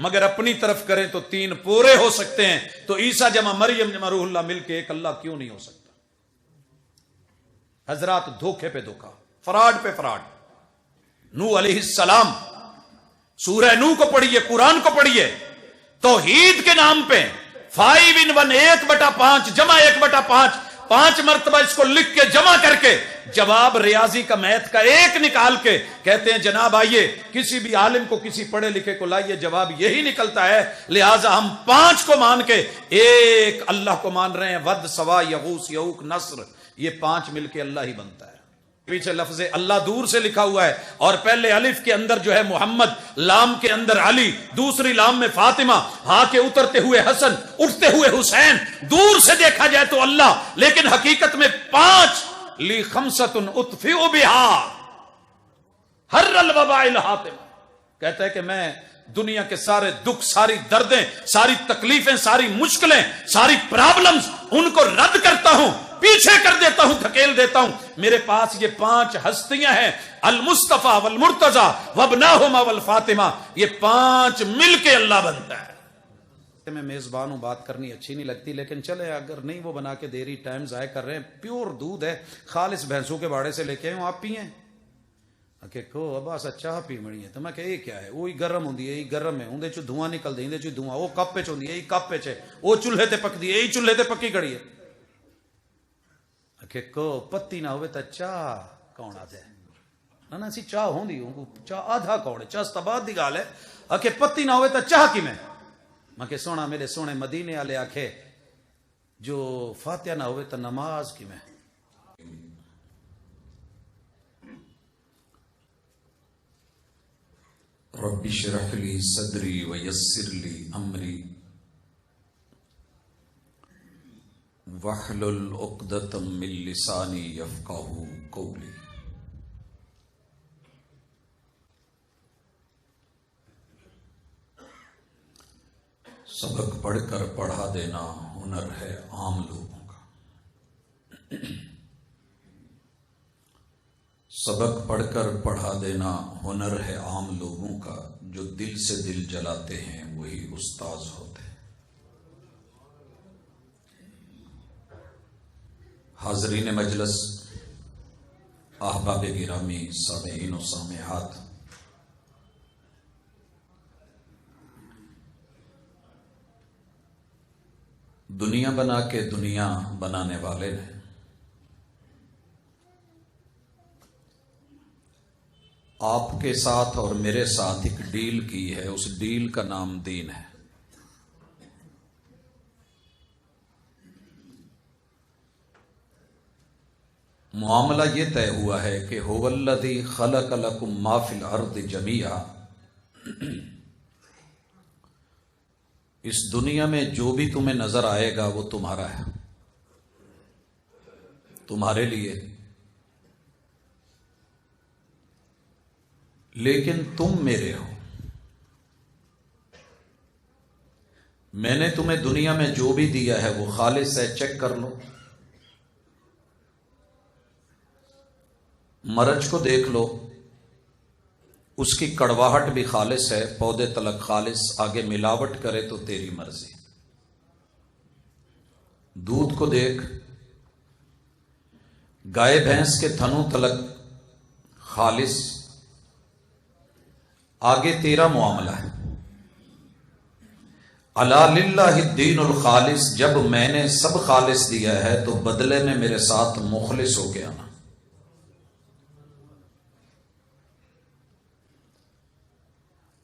مگر اپنی طرف کریں تو 3 پورے ہو سکتے ہیں. تو عیسیٰ جمع مریم جمع روح اللہ مل کے ایک اللہ کیوں نہیں ہو سکتا؟ حضرات دھوکے پہ دھوکا، فراڈ پہ فراڈ. نوح علیہ السلام، سورہ نوح کو پڑھیے، قرآن کو پڑھیے، توحید کے نام پہ 5 in 1 1/5 جمع 1/5 5 مرتبہ اس کو لکھ کے جمع کر کے جواب ریاضی کا میتھ کا 1 نکال کے کہتے ہیں جناب آئیے کسی بھی عالم کو، کسی پڑھے لکھے کو لائیے، جواب یہی نکلتا ہے. لہٰذا ہم 5 کو مان کے ایک اللہ کو مان رہے ہیں. ود، سوا، یغوث، یعوق، نصر، یہ 5 مل کے اللہ ہی بنتا ہے. پیچھے لفظ اللہ دور سے لکھا ہوا ہے اور پہلے الف کے اندر جو ہے محمد، لام کے اندر علی، دوسری لام میں فاطمہ، ہاں کے اترتے ہوئے حسن، اٹھتے ہوئے حسین. دور سے دیکھا جائے تو اللہ، لیکن حقیقت میں 5 لی خمسۃ اطفئ بہا حر الوباء الحاطم. کہتا ہے کہ میں دنیا کے سارے دکھ، ساری دردیں، ساری تکلیفیں، ساری مشکلیں، ساری پرابلمز، ان کو رد کرتا ہوں، پیچھے کر دیتا ہوں، دھکیل دیتا ہوں. میرے پاس یہ 5 ہستیاں ہیں، المصطفیٰ والمرتضیٰ وابناہما والفاطمہ. یہ 5 مل کے اللہ بنتا ہے. میں میزبان ہوں، بات کرنی اچھی نہیں لگتی، لیکن چلے اگر نہیں وہ بنا کے دے رہی، ٹائم ضائع کر رہے ہیں. پیور دودھ ہے، خالص بھینسوں کے باڑے سے لے کے آئے ہوں، آپ پئیں؟ کہ کو ابا سا چاہ پی مڑی ہے تو میں کہ یہ کیا ہے؟ وہی گرم ہوندی ہے، یہی گرم ہے، اندے چ دھواں نکلدے، اندے چ دھواں، وہ کپ وچ ہوندی ہے، یہی کپ وچ ہے، وہ چولہے تے پکدی ہے، یہی چولہے تے پکی کڑی ہے. کہ کو پتی نہ ہوئے تا چاہ کون آتا ہے؟ نہ نہ سی چاہ ہوندی ہوں، چاہ آدھا کون ہے، چاہ استباد دی گال ہے. کہ پتی نہ ہوئے تا چاہ کی میں کہ سونا میرے سونے مدینے والے آکھے جو فاتحہ نہ ہوئے تا نماز کی میں. رب اشرح لی صدری ویسر لی امری واحلل عقدۃ من لسانی یفقہوا قولی. سبق پڑھ کر پڑھا دینا ہنر ہے عام لوگوں کا. سبق پڑھ کر پڑھا دینا ہنر ہے عام لوگوں کا. جو دل سے دل جلاتے ہیں وہی استاذ ہوتے ہیں. حاضرین مجلس، احباب گرامی، سامعین و سامعات، دنیا بنا کے دنیا بنانے والے نے آپ کے ساتھ اور میرے ساتھ ایک ڈیل کی ہے. اس ڈیل کا نام دین ہے. معاملہ یہ طے ہوا ہے کہ هو الذی خلق لکم ما فی الارض جمیعا. اس دنیا میں جو بھی تمہیں نظر آئے گا وہ تمہارا ہے، تمہارے لیے. لیکن تم میرے ہو. میں نے تمہیں دنیا میں جو بھی دیا ہے وہ خالص ہے، چیک کر لو. مرچ کو دیکھ لو، اس کی کڑواہٹ بھی خالص ہے، پودے تلک خالص، آگے ملاوٹ کرے تو تیری مرضی. دودھ کو دیکھ، گائے بھینس کے تھنوں تلک خالص، آگے تیرا معاملہ ہے. الا للہ الدین الخالص. جب میں نے سب خالص دیا ہے تو بدلے میں میرے ساتھ مخلص ہو کے آنا.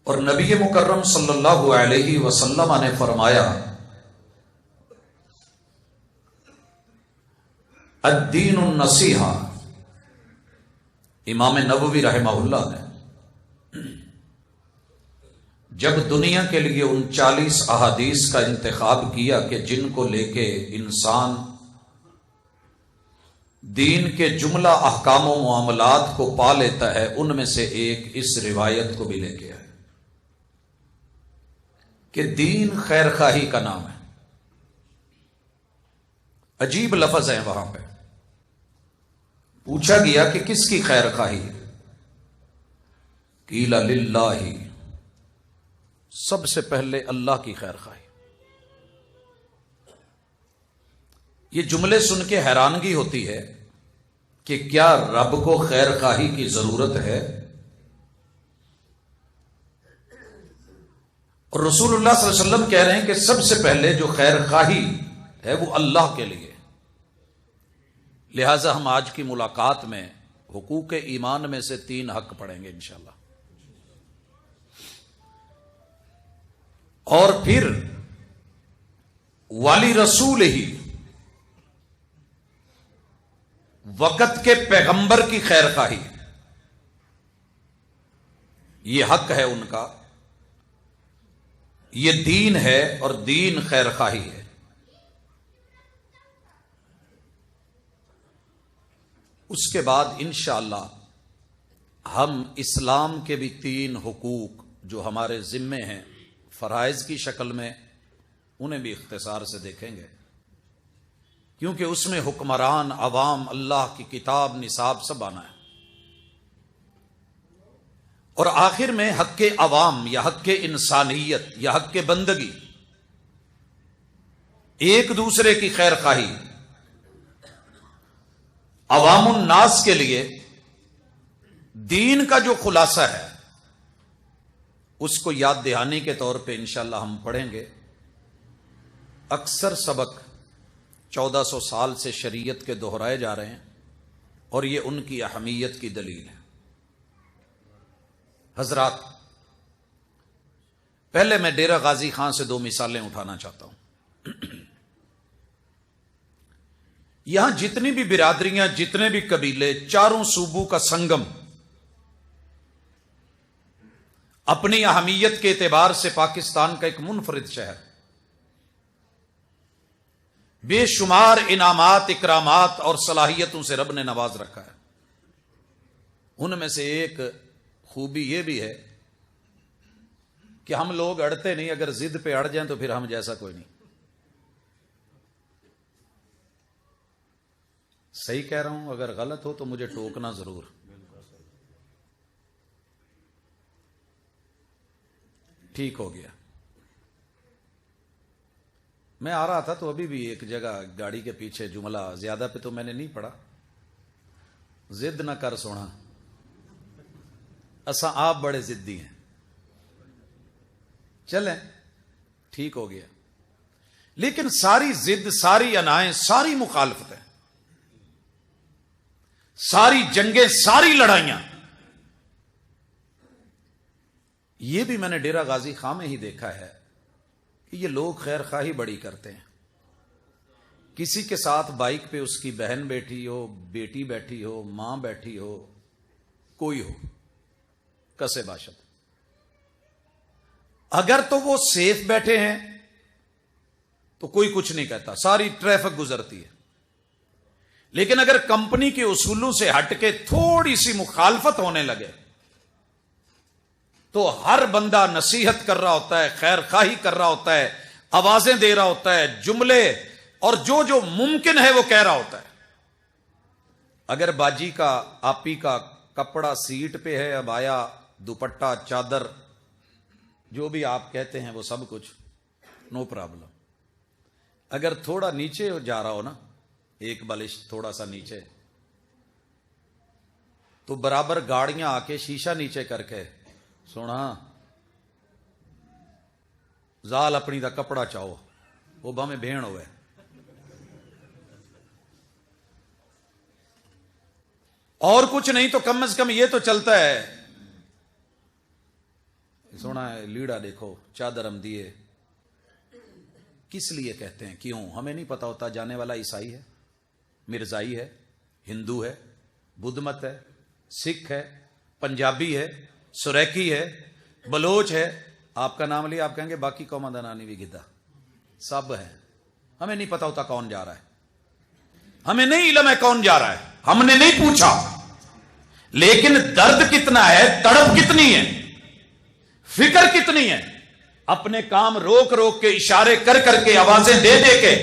اور نبی مکرم صلی اللہ علیہ وسلم نے فرمایا الدین النصیحہ. امام نووی رحمہ اللہ نے جب دنیا کے لیے 39 احادیث کا انتخاب کیا کہ جن کو لے کے انسان دین کے جملہ احکام و معاملات کو پا لیتا ہے، ان میں سے ایک اس روایت کو بھی لے کے آئے کہ دین خیر خواہی کا نام ہے. عجیب لفظ ہے. وہاں پہ پوچھا گیا کہ کس کی خیر خواہی؟ قیل للہ، سب سے پہلے اللہ کی خیر خواہی. یہ جملے سن کے حیرانگی ہوتی ہے کہ کیا رب کو خیر خواہی کی ضرورت ہے؟ اور رسول اللہ صلی اللہ علیہ وسلم کہہ رہے ہیں کہ سب سے پہلے جو خیر خواہی ہے وہ اللہ کے لیے. لہذا ہم آج کی ملاقات میں حقوق ایمان میں سے 3 حق پڑھیں گے انشاءاللہ. اور پھر والی رسول ہی وقت کے پیغمبر کی خیر خواہی، یہ حق ہے ان کا، یہ دین ہے اور دین خیر خواہی ہے. اس کے بعد انشاءاللہ ہم اسلام کے بھی 3 حقوق جو ہمارے ذمے ہیں فرائض کی شکل میں، انہیں بھی اختصار سے دیکھیں گے، کیونکہ اس میں حکمران، عوام، اللہ کی کتاب، نصاب سب آنا ہے. اور آخر میں حق عوام یا حق انسانیت یا حق بندگی، ایک دوسرے کی خیر خواہی، عوام الناس کے لیے دین کا جو خلاصہ ہے اس کو یاد دہانی کے طور پہ انشاءاللہ ہم پڑھیں گے. اکثر سبق 1400 سال سے شریعت کے دہرائے جا رہے ہیں اور یہ ان کی اہمیت کی دلیل ہے. حضرات، پہلے میں ڈیرہ غازی خان سے 2 مثالیں اٹھانا چاہتا ہوں. یہاں جتنی بھی برادریاں، جتنے بھی قبیلے، چاروں صوبوں کا سنگم، اپنی اہمیت کے اعتبار سے پاکستان کا ایک منفرد شہر، بے شمار انعامات، اکرامات اور صلاحیتوں سے رب نے نواز رکھا ہے. ان میں سے ایک خوبی یہ بھی ہے کہ ہم لوگ اڑتے نہیں، اگر ضد پہ اڑ جائیں تو پھر ہم جیسا کوئی نہیں. صحیح کہہ رہا ہوں؟ اگر غلط ہو تو مجھے ٹوکنا ضرور. ٹھیک ہو گیا. میں آ رہا تھا تو ابھی بھی ایک جگہ گاڑی کے پیچھے جملہ، زیادہ پہ تو میں نے نہیں پڑھا، ضد نہ کر سونا، اساں آپ بڑے ضدی ہیں. چلیں ٹھیک ہو گیا. لیکن ساری ضد، ساری انائیں، ساری مخالفتیں، ساری جنگیں، ساری لڑائیاں، یہ بھی میں نے ڈیرہ غازی خان میں ہی دیکھا ہے کہ یہ لوگ خیر خواہی بڑی کرتے ہیں. کسی کے ساتھ بائک پہ اس کی بہن بیٹھی ہو، بیٹی بیٹھی ہو، ماں بیٹھی ہو، کوئی ہو، کسے باشد، اگر تو وہ سیف بیٹھے ہیں تو کوئی کچھ نہیں کہتا، ساری ٹریفک گزرتی ہے. لیکن اگر کمپنی کے اصولوں سے ہٹ کے تھوڑی سی مخالفت ہونے لگے تو ہر بندہ نصیحت کر رہا ہوتا ہے، خیر خواہی کر رہا ہوتا ہے، آوازیں دے رہا ہوتا ہے، جملے اور جو ممکن ہے وہ کہہ رہا ہوتا ہے. اگر باجی کا، آپی کا کپڑا سیٹ پہ ہے، اب آیا، دوپٹہ، چادر، جو بھی آپ کہتے ہیں وہ سب کچھ نو پرابلم. اگر تھوڑا نیچے جا رہا ہو نا، ایک بالش تھوڑا سا نیچے، تو برابر گاڑیاں آ کے شیشہ نیچے کر کے، سونا زال اپنی دا کپڑا چاہو، وہ بھامے بھیڑ ہوئے. اور کچھ نہیں تو کم از کم یہ تو چلتا ہے، سونا ہے لیڑا دیکھو، چادر ہم دیے. کس لیے کہتے ہیں؟ کیوں؟ ہمیں نہیں پتا ہوتا جانے والا عیسائی ہے، مرزائی ہے، ہندو ہے، بدھ مت ہے، سکھ ہے، پنجابی ہے، سریکی ہے، بلوچ ہے. آپ کا نام لیا، آپ کہیں گے باقی قوما دا نانی بھی گدا، سب ہے. ہمیں نہیں پتا ہوتا کون جا رہا ہے، ہمیں نہیں علم ہے کون جا رہا ہے، ہم نے نہیں پوچھا. لیکن درد کتنا ہے، تڑپ کتنی ہے، فکر کتنی ہے. اپنے کام روک روک کے، اشارے کر کر کے، آوازیں دے دے کے.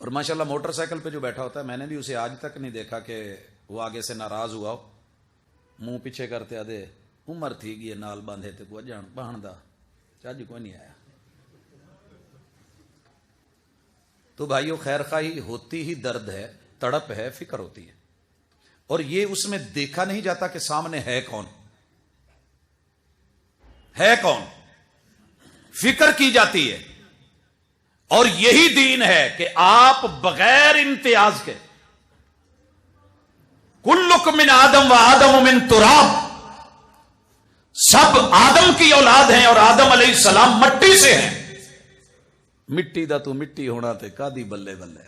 اور ماشاءاللہ موٹر سائیکل پہ جو بیٹھا ہوتا ہے، میں نے بھی اسے آج تک نہیں دیکھا کہ وہ آگے سے ناراض ہوا ہو، منہ پیچھے کرتے آدھے عمر تھی گئی نال باندھے تے کو جان پہن دا چاجی کوئی نہیں آیا. تو بھائیو خیر خواہی ہوتی ہی درد ہے، تڑپ ہے، فکر ہوتی ہے، اور یہ اس میں دیکھا نہیں جاتا کہ سامنے ہے کون، ہے کون، فکر کی جاتی ہے. اور یہی دین ہے کہ آپ بغیر امتیاز کے، کلکم من آدم و آدم من تراب، سب آدم کی اولاد ہیں اور آدم علیہ السلام مٹی سے ہیں. مٹی دا تو مٹی ہونا تے کادی بلے بلے.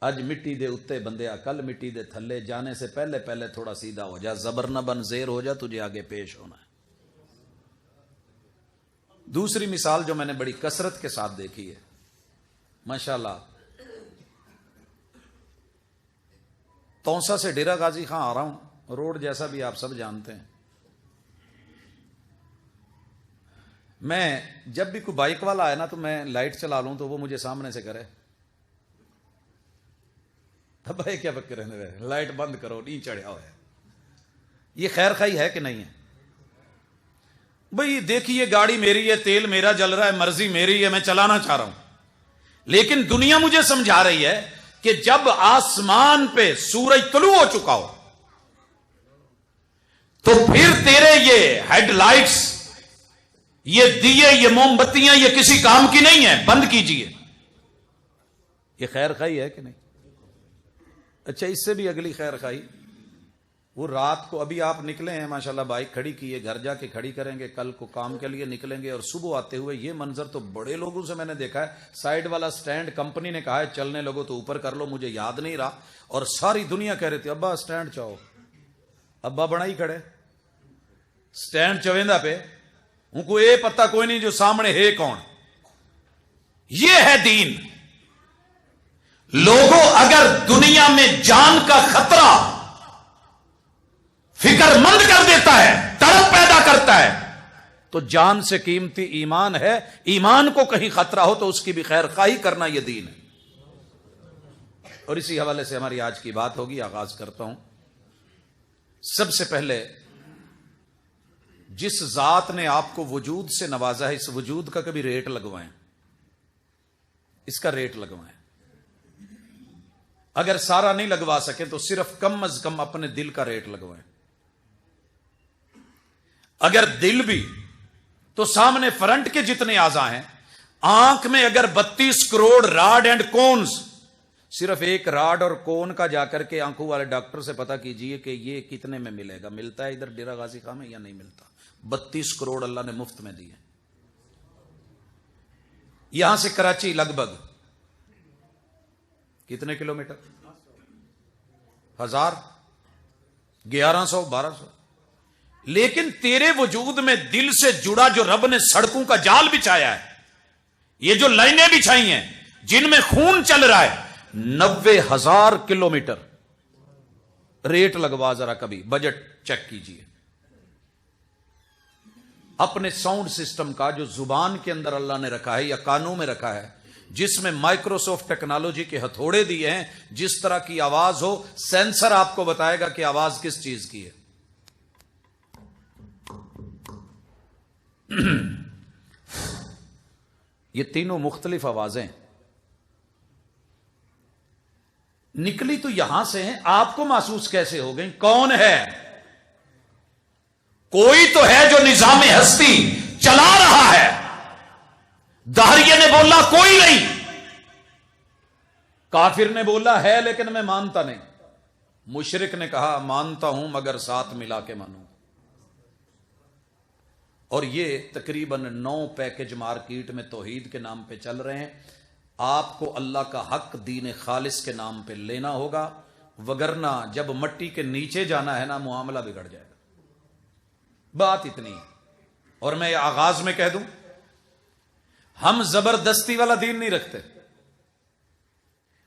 اج مٹی دے اتے بندیا، کل مٹی دے تھلے. جانے سے پہلے پہلے تھوڑا سیدھا ہو جا، زبر نہ بن زیر ہو جا، تجھے آگے پیش ہونا ہے. دوسری مثال جو میں نے بڑی کثرت کے ساتھ دیکھی ہے ماشاءاللہ، تونسا سے ڈیرہ غازی خان آ رہا ہوں، روڈ جیسا بھی آپ سب جانتے ہیں. میں جب بھی کوئی بائک والا آئے نا تو میں لائٹ چلا لوں تو وہ مجھے سامنے سے کرے بھائی کیا بک رہنے رہے، لائٹ بند کرو، نہیں چڑھا ہوا ہے. یہ خیر خواہی ہے کہ نہیں ہے؟ بھئی دیکھیے گاڑی میری ہے، تیل میرا جل رہا ہے، مرضی میری ہے، میں چلانا چاہ رہا ہوں. لیکن دنیا مجھے سمجھا رہی ہے کہ جب آسمان پہ سورج طلوع ہو چکا ہو تو پھر تیرے یہ ہیڈ لائٹس، یہ دیے، یہ موم بتیاں، یہ کسی کام کی نہیں ہے، بند کیجئے. یہ خیر خواہی ہے کہ نہیں؟ اچھا اس سے بھی اگلی خیر خواہی، وہ رات کو ابھی آپ نکلے ہیں ماشاءاللہ، بائک کھڑی کی ہے، گھر جا کے کھڑی کریں گے، کل کو کام کے لیے نکلیں گے، اور صبح آتے ہوئے یہ منظر تو بڑے لوگوں سے میں نے دیکھا ہے. سائیڈ والا سٹینڈ کمپنی نے کہا ہے چلنے لوگوں تو اوپر کر لو، مجھے یاد نہیں رہا، اور ساری دنیا کہہ رہی تھی ابا سٹینڈ چاہو. ابا بنا ہی کھڑے سٹینڈ چویندہ پہ، ان کو یہ پتہ کوئی نہیں جو سامنے ہے کون. یہ ہے دین. لوگوں اگر دنیا میں جان کا خطرہ فکر مند کر دیتا ہے، تڑپ پیدا کرتا ہے، تو جان سے قیمتی ایمان ہے. ایمان کو کہیں خطرہ ہو تو اس کی بھی خیر خواہی کرنا یہ دین ہے. اور اسی حوالے سے ہماری آج کی بات ہوگی، آغاز کرتا ہوں. سب سے پہلے جس ذات نے آپ کو وجود سے نوازا ہے، اس وجود کا کبھی ریٹ لگوائیں، اس کا ریٹ لگوائیں. اگر سارا نہیں لگوا سکے تو صرف کم از کم اپنے دل کا ریٹ لگوائیں. اگر دل بھی تو سامنے فرنٹ کے جتنے اعضاء ہیں، آنکھ میں اگر 32 کروڑ راڈ اینڈ کونز، صرف ایک راڈ اور کون کا جا کر کے آنکھوں والے ڈاکٹر سے پتا کیجئے کہ یہ کتنے میں ملے گا. ملتا ہے ادھر ڈیرہ غازی خان میں یا نہیں ملتا؟ 32 کروڑ اللہ نے مفت میں دیے. یہاں سے کراچی لگ بھگ کتنے کلومیٹر؟ 1000، 1100، 1200. لیکن تیرے وجود میں دل سے جڑا جو رب نے سڑکوں کا جال بچھایا ہے، یہ جو لائنیں بچھائی ہیں جن میں خون چل رہا ہے، 90,000 کلومیٹر. ریٹ لگوا ذرا کبھی، بجٹ چیک کیجئے اپنے ساؤنڈ سسٹم کا جو زبان کے اندر اللہ نے رکھا ہے یا کانوں میں رکھا ہے، جس میں مائکروسافٹ ٹیکنالوجی کے ہتھوڑے دیے ہیں. جس طرح کی آواز ہو، سینسر آپ کو بتائے گا کہ آواز کس چیز کی ہے. یہ تینوں مختلف آوازیں نکلی تو یہاں سے ہیں، آپ کو محسوس کیسے ہو گئی؟ کون ہے؟ کوئی تو ہے جو نظام ہستی چلا رہا ہے. دہریے نے بولا کوئی نہیں، کافر نے بولا ہے لیکن میں مانتا نہیں، مشرک نے کہا مانتا ہوں مگر ساتھ ملا کے مانوں. اور یہ تقریباً 9 پیکج مارکیٹ میں توحید کے نام پہ چل رہے ہیں. آپ کو اللہ کا حق دین خالص کے نام پہ لینا ہوگا، وگرنہ جب مٹی کے نیچے جانا ہے نا، معاملہ بگڑ جائے گا. بات اتنی ہے. اور میں آغاز میں کہہ دوں، ہم زبردستی والا دین نہیں رکھتے.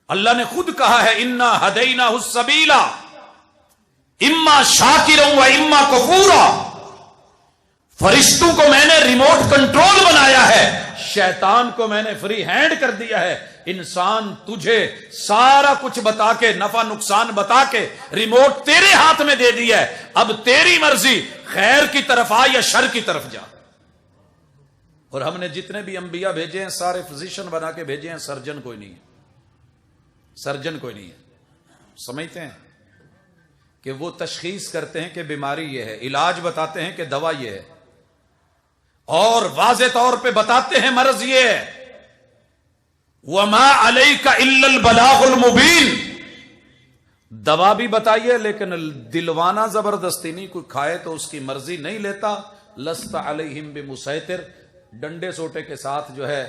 اللہ نے خود کہا ہے انا ہدیناہ السبیل اما شاکرا و اما کفورا. فرشتوں کو میں نے ریموٹ کنٹرول بنایا ہے، شیطان کو میں نے فری ہینڈ کر دیا ہے، انسان تجھے سارا کچھ بتا کے، نفع نقصان بتا کے ریموٹ تیرے ہاتھ میں دے دیا ہے، اب تیری مرضی، خیر کی طرف آ یا شر کی طرف جا۔ اور ہم نے جتنے بھی انبیاء بھیجے ہیں سارے فزیشین بنا کے بھیجے ہیں، سرجن کوئی نہیں ہے، سرجن کوئی نہیں ہے۔ سمجھتے ہیں کہ وہ تشخیص کرتے ہیں کہ بیماری یہ ہے، علاج بتاتے ہیں کہ دوا یہ ہے، اور واضح طور پہ بتاتے ہیں مرض یہ ہے۔ وَمَا عَلَيْكَ إِلَّا الْبَلَاغُ الْمُبِينُ، دوا بھی بتائیے لیکن دلوانا زبردستی نہیں، کوئی کھائے تو اس کی مرضی نہیں لیتا۔ لَسْتَ عَلَيْهِمْ بِمُسَيْطِرٍ، ڈنڈے سوٹے کے ساتھ جو ہے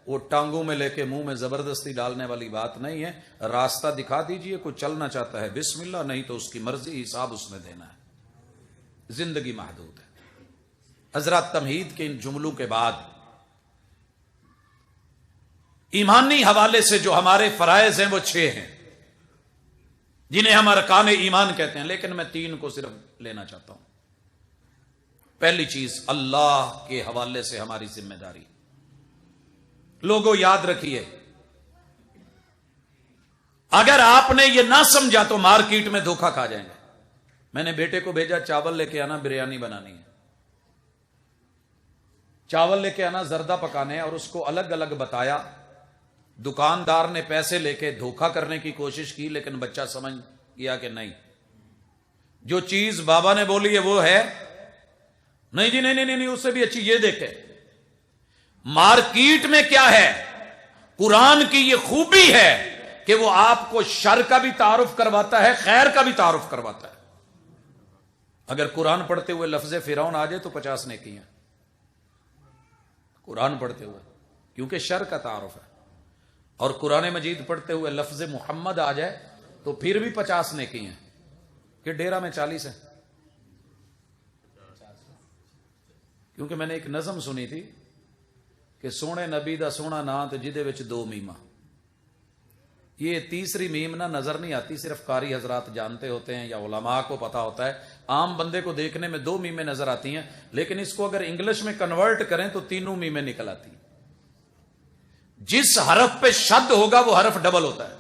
وہ ٹانگوں میں لے کے منہ میں زبردستی ڈالنے والی بات نہیں ہے، راستہ دکھا دیجئے، کوئی چلنا چاہتا ہے بسم اللہ، نہیں تو اس کی مرضی، حساب اس نے دینا ہے، زندگی محدود ہے۔ حضرات تمہید کے ان جملوں کے بعد ایمانی حوالے سے جو ہمارے فرائض ہیں وہ 6 ہیں، جنہیں ہم ارکان ایمان کہتے ہیں، لیکن میں 3 کو صرف لینا چاہتا ہوں۔ پہلی چیز، اللہ کے حوالے سے ہماری ذمہ داری۔ لوگوں یاد رکھیے، اگر آپ نے یہ نہ سمجھا تو مارکیٹ میں دھوکہ کھا جائیں گے۔ میں نے بیٹے کو بھیجا چاول لے کے آنا، بریانی بنانی ہے، چاول لے کے آنا، زردہ پکانے ہیں، اور اس کو الگ الگ بتایا۔ دکاندار نے پیسے لے کے دھوکہ کرنے کی کوشش کی، لیکن بچہ سمجھ گیا کہ نہیں، جو چیز بابا نے بولی ہے وہ ہے نہیں جی، نہیں، اس سے بھی اچھی یہ دیکھے۔ مارکیٹ میں کیا ہے؟ قرآن کی یہ خوبی ہے کہ وہ آپ کو شر کا بھی تعارف کرواتا ہے، خیر کا بھی تعارف کرواتا ہے۔ اگر قرآن پڑھتے ہوئے لفظ فرعون آ جائے تو 50 نیکیاں، قرآن پڑھتے ہوئے، کیونکہ شر کا تعارف ہے۔ اور قرآن مجید پڑھتے ہوئے لفظ محمد آ جائے تو پھر بھی 50 نیکیاں، کہ ڈیرا میں 40 ہے۔ کیونکہ میں نے ایک نظم سنی تھی کہ سونے نبی دا سونا نام تے جدے وچ 2 میماں، یہ تیسری میم نہ نظر نہیں آتی، صرف قاری حضرات جانتے ہوتے ہیں یا علماء کو پتا ہوتا ہے۔ عام بندے کو دیکھنے میں 2 میمیں نظر آتی ہیں، لیکن اس کو اگر انگلش میں کنورٹ کریں تو 3 میمیں نکل آتی ہیں۔ جس حرف پہ شد ہوگا وہ حرف ڈبل ہوتا ہے۔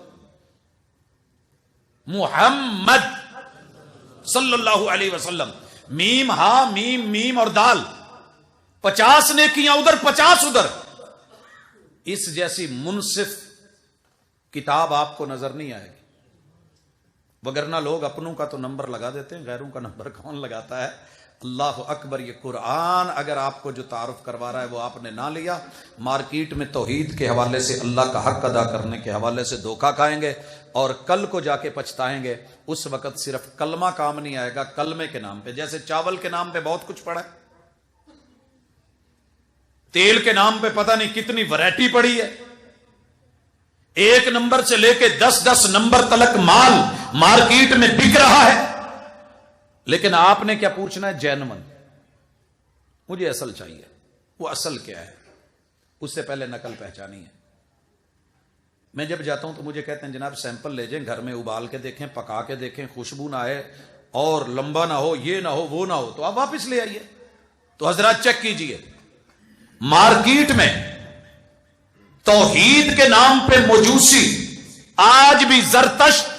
محمد صلی اللہ علیہ وسلم، میم ہا میم اور دال، 50 نیکیاں ادھر 50 ادھر۔ اس جیسی منصف کتاب آپ کو نظر نہیں آئے گی، وگرنہ لوگ اپنوں کا تو نمبر لگا دیتے ہیں، غیروں کا نمبر کون لگاتا ہے؟ اللہ اکبر۔ یہ قرآن اگر آپ کو جو تعارف کروا رہا ہے وہ آپ نے نہ لیا، مارکیٹ میں توحید کے حوالے سے، اللہ کا حق ادا کرنے کے حوالے سے دھوکہ کھائیں گے، اور کل کو جا کے پچھتائیں گے۔ اس وقت صرف کلمہ کام نہیں آئے گا، کلمے کے نام پہ، جیسے چاول کے نام پہ بہت کچھ پڑا ہے، تیل کے نام پہ پتہ نہیں کتنی ورائٹی پڑی ہے، 1 نمبر سے لے کے 10 نمبر تلک مال مارکیٹ میں بک رہا ہے۔ لیکن آپ نے کیا پوچھنا ہے؟ جینون، مجھے اصل چاہیے۔ وہ اصل کیا ہے؟ اس سے پہلے نقل پہچانی ہے۔ میں جب جاتا ہوں تو مجھے کہتے ہیں جناب سیمپل لے جائیں، گھر میں ابال کے دیکھیں، پکا کے دیکھیں، خوشبو نہ آئے اور لمبا نہ ہو، یہ نہ ہو وہ نہ ہو تو آپ واپس لے آئیے۔ تو حضرات چیک کیجئے، مارکیٹ میں توحید کے نام پہ مجوسی، آج بھی زرتشت،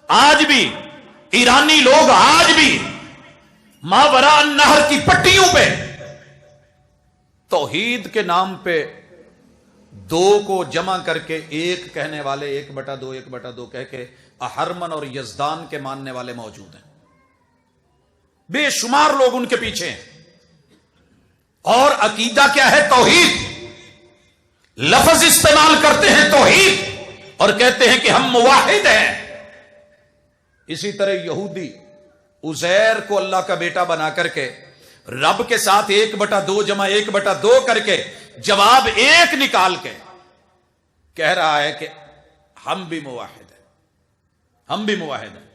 آج بھی ایرانی لوگ، آج بھی ماورا النہر کی پٹیوں پہ توحید کے نام پہ 2 کو جمع کر کے 1 کہنے والے، 1/2 1/2 کہہ کے احرمن اور یزدان کے ماننے والے موجود ہیں، بے شمار لوگ ان کے پیچھے ہیں۔ اور عقیدہ کیا ہے؟ توحید۔ لفظ استعمال کرتے ہیں توحید اور کہتے ہیں کہ ہم موحد ہیں۔ اسی طرح یہودی عزیر کو اللہ کا بیٹا بنا کر کے رب کے ساتھ 1/2 جمع 1/2 کر کے جواب 1 نکال کے کہہ رہا ہے کہ ہم بھی موحد ہیں، ہم بھی موحد ہیں۔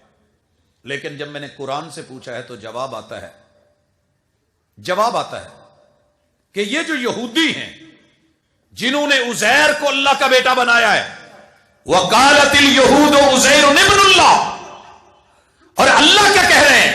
لیکن جب میں نے قرآن سے پوچھا ہے تو جواب آتا ہے کہ یہ جو یہودی ہیں جنہوں نے عزیر کو اللہ کا بیٹا بنایا ہے، وَقَالَتِ الْيَهُودُ عُزَيْرٌ ابْنُ اللَّهِ، اور اللہ کیا کہہ رہے ہیں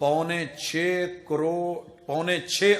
6.6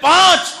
5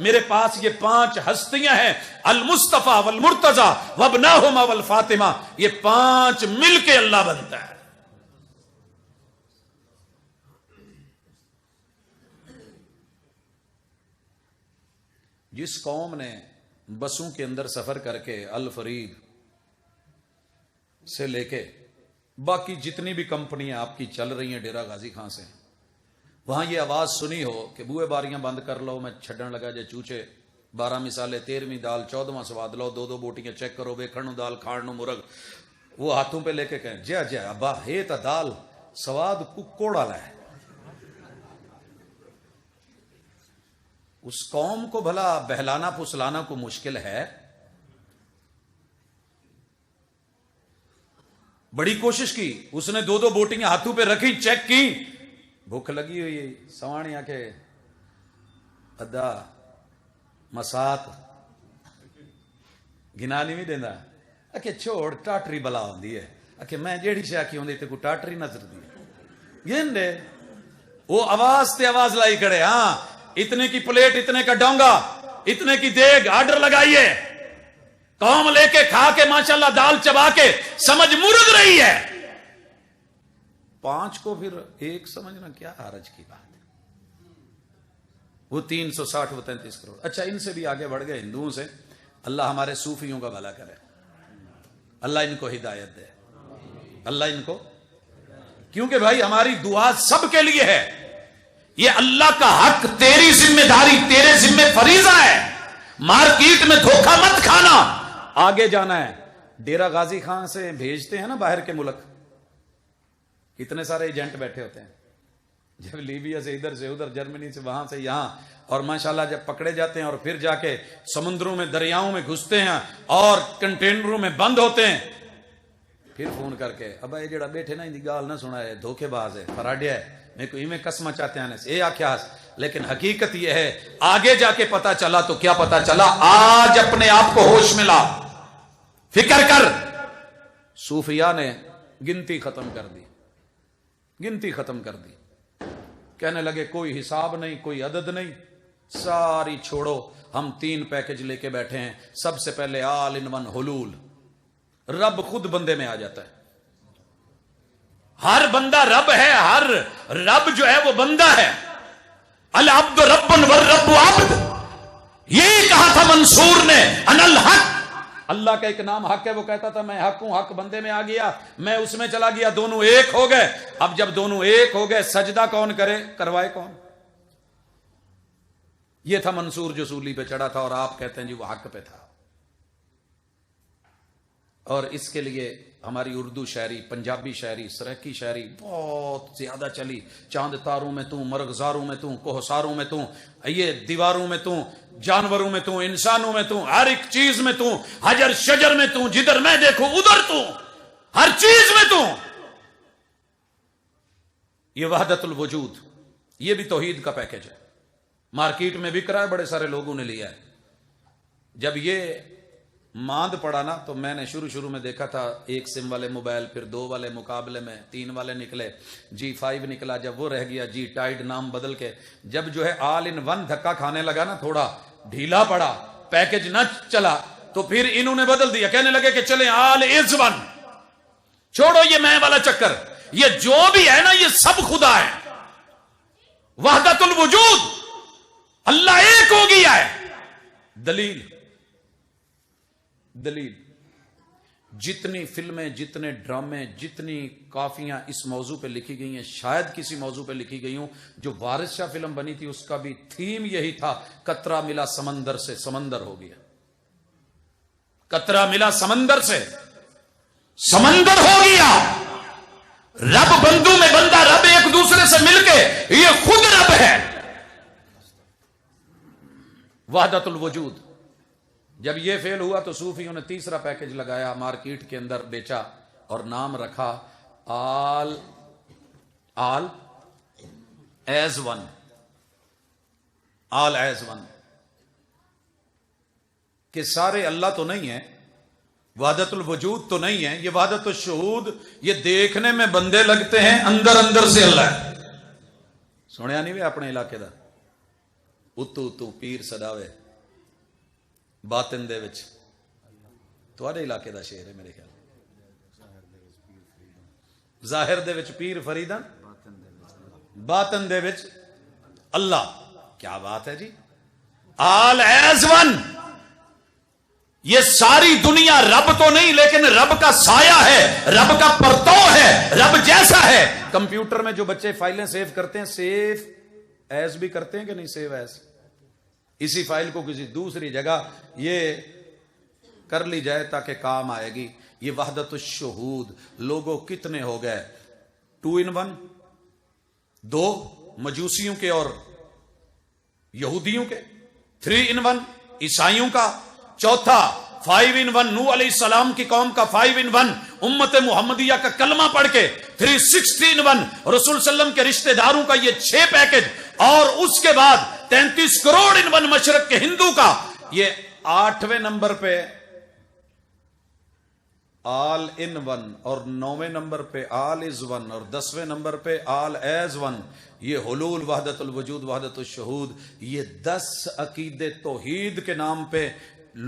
میرے پاس یہ 5 ہستیاں ہیں، المصطفیٰ والمرتضیٰ وابناہما والفاطمہ. یہ 5 مل کے اللہ بنتا ہے. جس قوم نے بسوں کے اندر سفر کر کے الفریب سے لے کے باقی جتنی بھی کمپنیاں آپ کی چل رہی ہیں ڈیرہ غازی خان سے، وہاں یہ آواز سنی ہو کہ بوئے باریاں بند کر لو، میں چھڈن لگا جے چوچے، 12 مثالے 13ویں دال 14واں سواد لو، 2 بوٹیاں چیک کرو، ویکھن نو دال کھان نو مرغ. وہ ہاتھوں پہ لے کے کہیں جا جا ابا ہے تا دال سواد ککوڑ والا ہے. اس قوم کو بھلا بہلانا پھسلانا کو مشکل ہے؟ بڑی کوشش کی اس نے، 2 بوٹیاں ہاتھوں پہ رکھی، چیک کی، بھوک لگی ہوئی، سوانیاں کے ادا مسات گنا نہیں دینا. اکے چھوڑ ٹاٹری بلا ہوندی ہے، اکے میں جیڑی شے آکھی ہوندی تے کو ٹاٹری نظر دی گندے. وہ آواز تے آواز لائی کھڑے، ہاں اتنے کی پلیٹ، اتنے کا ڈونگا، اتنے کی دیگ، آرڈر لگائیے. قوم لے کے کھا کے ماشاءاللہ دال چبا کے سمجھ مرغ رہی ہے. 5 کو پھر 1 سمجھنا کیا حرج کی بات ہے. وہ 360 وہ 33 کروڑ. اچھا ان سے بھی آگے بڑھ گئے ہندوؤں سے. اللہ ہمارے صوفیوں کا بھلا کرے، اللہ ان کو ہدایت دے، اللہ ان کو، کیونکہ بھائی ہماری دعا سب کے لیے ہے. یہ اللہ کا حق، تیری ذمہ داری، تیرے ذمہ فریضہ ہے. مارکیٹ میں دھوکہ مت کھانا، آگے جانا ہے. ڈیرہ غازی خان سے بھیجتے ہیں نا باہر کے ملک، کتنے سارے ایجنٹ بیٹھے ہوتے ہیں. جب لیبیا سے ادھر سے ادھر، جرمنی سے وہاں سے یہاں، اور ماشاءاللہ جب پکڑے جاتے ہیں اور پھر جا کے سمندروں میں دریاؤں میں گھستے ہیں اور کنٹینروں میں بند ہوتے ہیں، پھر فون کر کے ابا یہ جڑا بیٹھے نا ان کی گال نہ سنا ہے، دھوکے باز ہے، فراڈیا ہے، میرے کو میں قسمہ چاہتے ہیں یہ آخیا. لیکن حقیقت یہ ہے آگے جا کے پتا چلا تو کیا پتا چلا. آج اپنے آپ کو ہوش ملا، فکر کر. صوفیاء نے گنتی ختم کر دی، گنتی ختم کر دی. کہنے لگے کوئی حساب نہیں، کوئی عدد نہیں، ساری چھوڑو. ہم 3 پیکج لے کے بیٹھے ہیں. سب سے پہلے آل ان ون حلول، رب خود بندے میں آ جاتا ہے. ہر بندہ رب ہے، ہر رب جو ہے وہ بندہ ہے. العبد رب والرب عبد، یہی کہا تھا منصور نے، انا الحق. اللہ کا ایک نام حق ہے، وہ کہتا تھا میں حق ہوں، حق بندے میں آ گیا، میں اس میں چلا گیا، دونوں ایک ہو گئے. اب جب دونوں ایک ہو گئے، سجدہ کون کرے، کروائے کون؟ یہ تھا منصور جو سولی پہ چڑھا تھا، اور آپ کہتے ہیں جی وہ حق پہ تھا. اور اس کے لیے ہماری اردو شاعری، پنجابی شاعری، سرائکی شاعری بہت زیادہ چلی. چاند تاروں میں تو، مرغزاروں میں تو، کوہساروں میں تو، یہ دیواروں میں تو، جانوروں میں تو، انسانوں میں تو، ہر ایک چیز میں تو، حجر شجر میں تو، جدھر میں دیکھوں ادھر تو، ہر چیز میں تو. یہ وحدت الوجود، یہ بھی توحید کا پیکج ہے. مارکیٹ میں بک رہا ہے، بڑے سارے لوگوں نے لیا ہے. جب یہ ماند پڑا نا تو میں نے شروع میں دیکھا تھا 1 سم والے موبائل، پھر 2 والے مقابلے میں 3 والے نکلے، G5 نکلا. جب وہ رہ گیا G ٹائڈ نام بدل کے، جب جو ہے آل ان ون دھکا کھانے لگا نا، تھوڑا ڈھیلا پڑا، پیکج نہ چلا، تو پھر انہوں نے بدل دیا. کہنے لگے کہ چلیں آل از ون، چھوڑو یہ میں والا چکر. یہ جو بھی ہے نا یہ سب خدا ہے. وحدت الوجود، اللہ ایک ہو گیا ہے. دلیل جتنی فلمیں، جتنے ڈرامے، جتنی کافیاں اس موضوع پہ لکھی گئی ہیں، شاید کسی موضوع پہ لکھی گئی ہوں. جو وارث شاہ فلم بنی تھی اس کا بھی تھیم یہی تھا، قطرہ ملا سمندر سے سمندر ہو گیا. قطرہ ملا سمندر سے سمندر ہو گیا. رب بندوں میں بندہ، رب ایک دوسرے سے مل کے، یہ خود رب ہے. وحدت الوجود. جب یہ فیل ہوا تو صوفیوں نے تیسرا پیکج لگایا، مارکیٹ کے اندر بیچا اور نام رکھا آل ایز ون. آل ایز ون کہ سارے اللہ تو نہیں ہیں، وحدت الوجود تو نہیں ہے، یہ وحدت الشہود. یہ دیکھنے میں بندے لگتے ہیں، اندر اندر سے اللہ ہے. سنیا نہیں وے اپنے علاقے دا ਉਤੂ ਉਤੂ ਪੀਰ ਸਦਾਵੇ ਬਾਤਨ ਦੇ ਵਿੱਚ। ਤੁਹਾਡੇ ਇਲਾਕੇ ਦਾ ਸ਼ੇਰ ਹੈ ਮੇਰੇ ਖਿਆਲ। ਜ਼ਾਹਿਰ ਦੇ ਵਿੱਚ ਪੀਰ ਫਰੀਦਨ, ਬਾਤਨ ਦੇ ਵਿੱਚ اللہ. کیا بات ہے جی. آل ایز ون. یہ ساری دنیا رب تو نہیں لیکن رب کا سایہ ہے، رب کا پرتو ہے، رب جیسا ہے. کمپیوٹر میں جو بچے فائلیں سیو کرتے ہیں سیو ایز بھی کرتے ہیں کہ نہیں؟ Save as. اسی فائل کو کسی دوسری جگہ یہ کر لی جائے تاکہ کام آئے گی. یہ وحدت الشہود. لوگوں کتنے ہو گئے؟ 2 in 1. 2 مجوسیوں کے اور یہودیوں کے. 3 in 1 عیسائیوں کا. چوتھا 5 in 1 نوح علیہ السلام کی قوم کا. 5 in 1 امت محمدیہ کا کلمہ پڑھ کے. 360 in 1 رسول صلی اللہ علیہ وسلم کے رشتہ داروں کا یہ 6 پیکج. اور اس کے بعد 33 کروڑ in 1 مشرق کے ہندو کا. یہ 8ویں نمبر پہ آل ان 1 اور 9ویں نمبر پہ آل از 1 اور 10ویں نمبر پہ آل ایز 1. یہ حلول وحدت الوجود وحدت الشہود. یہ 10 عقیدے توحید کے نام پہ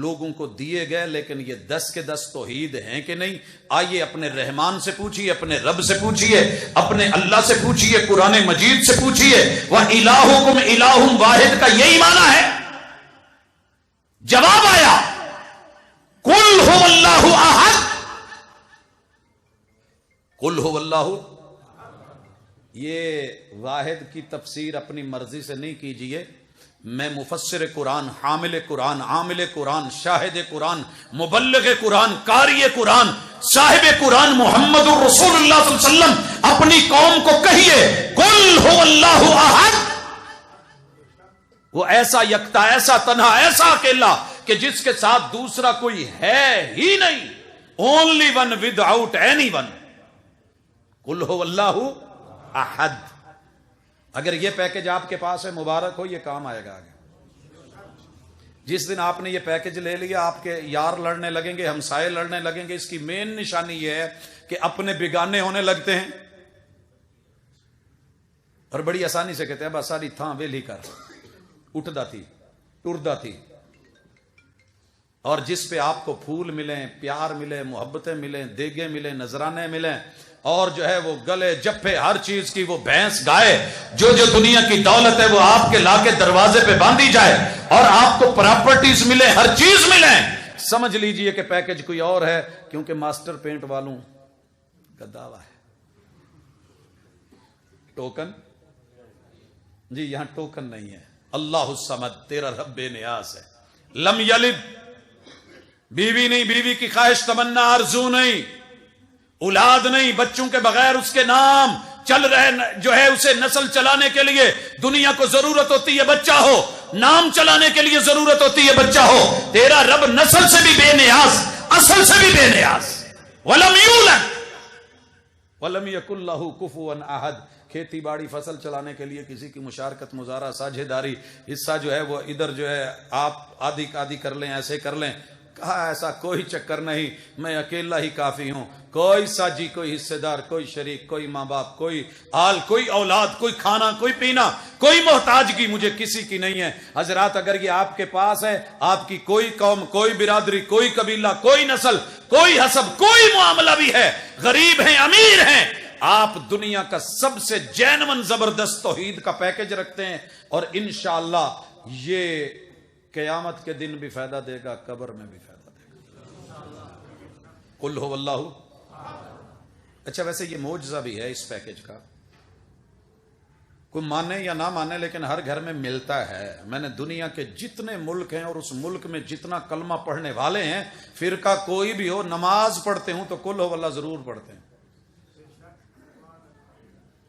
لوگوں کو دیے گئے، لیکن یہ 10 کے 10 توحید ہیں کہ نہیں؟ آئیے اپنے رحمان سے پوچھئے، اپنے رب سے پوچھئے، اپنے اللہ سے پوچھئے، قرآن مجید سے پوچھئے. وَإِلَٰهُكُمْ إِلَٰهٌ واحد کا یہی معنی ہے. جواب آیا قُلْ هُوَ اللَّهُ أَحَدٌ. قُلْ هُوَ اللَّهُ. یہ واحد کی تفسیر اپنی مرضی سے نہیں کیجئے. میں مفسر قرآن، حامل قرآن، عامل قرآن، شاہد قرآن، مبلغ قرآن، قاری قرآن، صاحب قرآن محمد الرسول اللہ صلی اللہ علیہ وسلم اپنی قوم کو کہیے قُلْ هُوَ اللَّهُ أَحَدٌ. وہ ایسا یکتا، ایسا تنہا، ایسا اکیلا کہ جس کے ساتھ دوسرا کوئی ہے ہی نہیں. only one without anyone. قُلْ هُوَ اللَّهُ احد. اگر یہ پیکج آپ کے پاس ہے مبارک ہو، یہ کام آئے گا آگے. جس دن آپ نے یہ پیکج لے لیا آپ کے یار لڑنے لگیں گے، ہمسائے لڑنے لگیں گے. اس کی مین نشانی یہ ہے کہ اپنے بگانے ہونے لگتے ہیں اور بڑی آسانی سے کہتے ہیں بس ساری تھاں ویلی کر. اٹھدا تھی ٹردا تھی. اور جس پہ آپ کو پھول ملیں، پیار ملے، محبتیں ملیں، دیگیں ملیں، نذرانے ملیں، اور جو ہے وہ گلے جپے ہر چیز کی وہ بھینس گائے، جو جو دنیا کی دولت ہے وہ آپ کے لا کے دروازے پہ باندھی جائے اور آپ کو پراپرٹیز ملے، ہر چیز ملے، سمجھ لیجئے کہ پیکج کوئی اور ہے. کیونکہ ماسٹر پینٹ والوں کا دعویٰ ہے ٹوکن. جی یہاں ٹوکن نہیں ہے. اللہ الصمد تیرا رب بے نیاز ہے. لم یلد، بیوی نہیں، بیوی کی خواہش تمنا آرزو نہیں، اولاد نہیں، بچوں کے بغیر اس کے نام چل رہے جو ہے اسے نسل چلانے کے لیے دنیا کو ضرورت ہوتی ہے بچہ ہو، نام چلانے کے لیے ضرورت ہوتی ہے بچہ ہو. تیرا رب نسل سے بھی بے نیاز، اصل سے بھی بے نیاز. وَلَمْ يُولَدْ وَلَمْ يَكُنْ لَهُ كُفُوًا أَحَدٌ. کھیتی باڑی فصل چلانے کے لیے کسی کی مشارکت مزارہ ساجھے داری حصہ جو ہے وہ ادھر جو ہے آپ آدھی آدھی کر لیں، ایسے کر لیں. کہا ایسا کوئی چکر نہیں، میں اکیلا ہی کافی ہوں. کوئی ساجی، کوئی حصہ دار، کوئی شریک، کوئی ماں باپ، کوئی آل، کوئی اولاد، کوئی کھانا، کوئی پینا، کوئی محتاجگی مجھے کسی کی نہیں ہے. حضرات اگر یہ آپ کے پاس ہے، آپ کی کوئی قوم، کوئی برادری، کوئی قبیلہ، کوئی نسل، کوئی حسب، کوئی معاملہ بھی ہے، غریب ہیں، امیر ہیں، آپ دنیا کا سب سے جینون زبردست توحید کا پیکج رکھتے ہیں اور انشاءاللہ یہ قیامت کے دن بھی فائدہ دے گا، قبر میں بھی فائدہ دے گا. قل هو اللہ. اچھا ویسے یہ معجزہ بھی ہے اس پیکج کا، کوئی مانے یا نہ مانے لیکن ہر گھر میں ملتا ہے. میں نے دنیا کے جتنے ملک ہیں اور اس ملک میں جتنا کلمہ پڑھنے والے ہیں، فرقہ کوئی بھی ہو، نماز پڑھتے ہوں تو قل هو اللہ ضرور پڑھتے ہیں.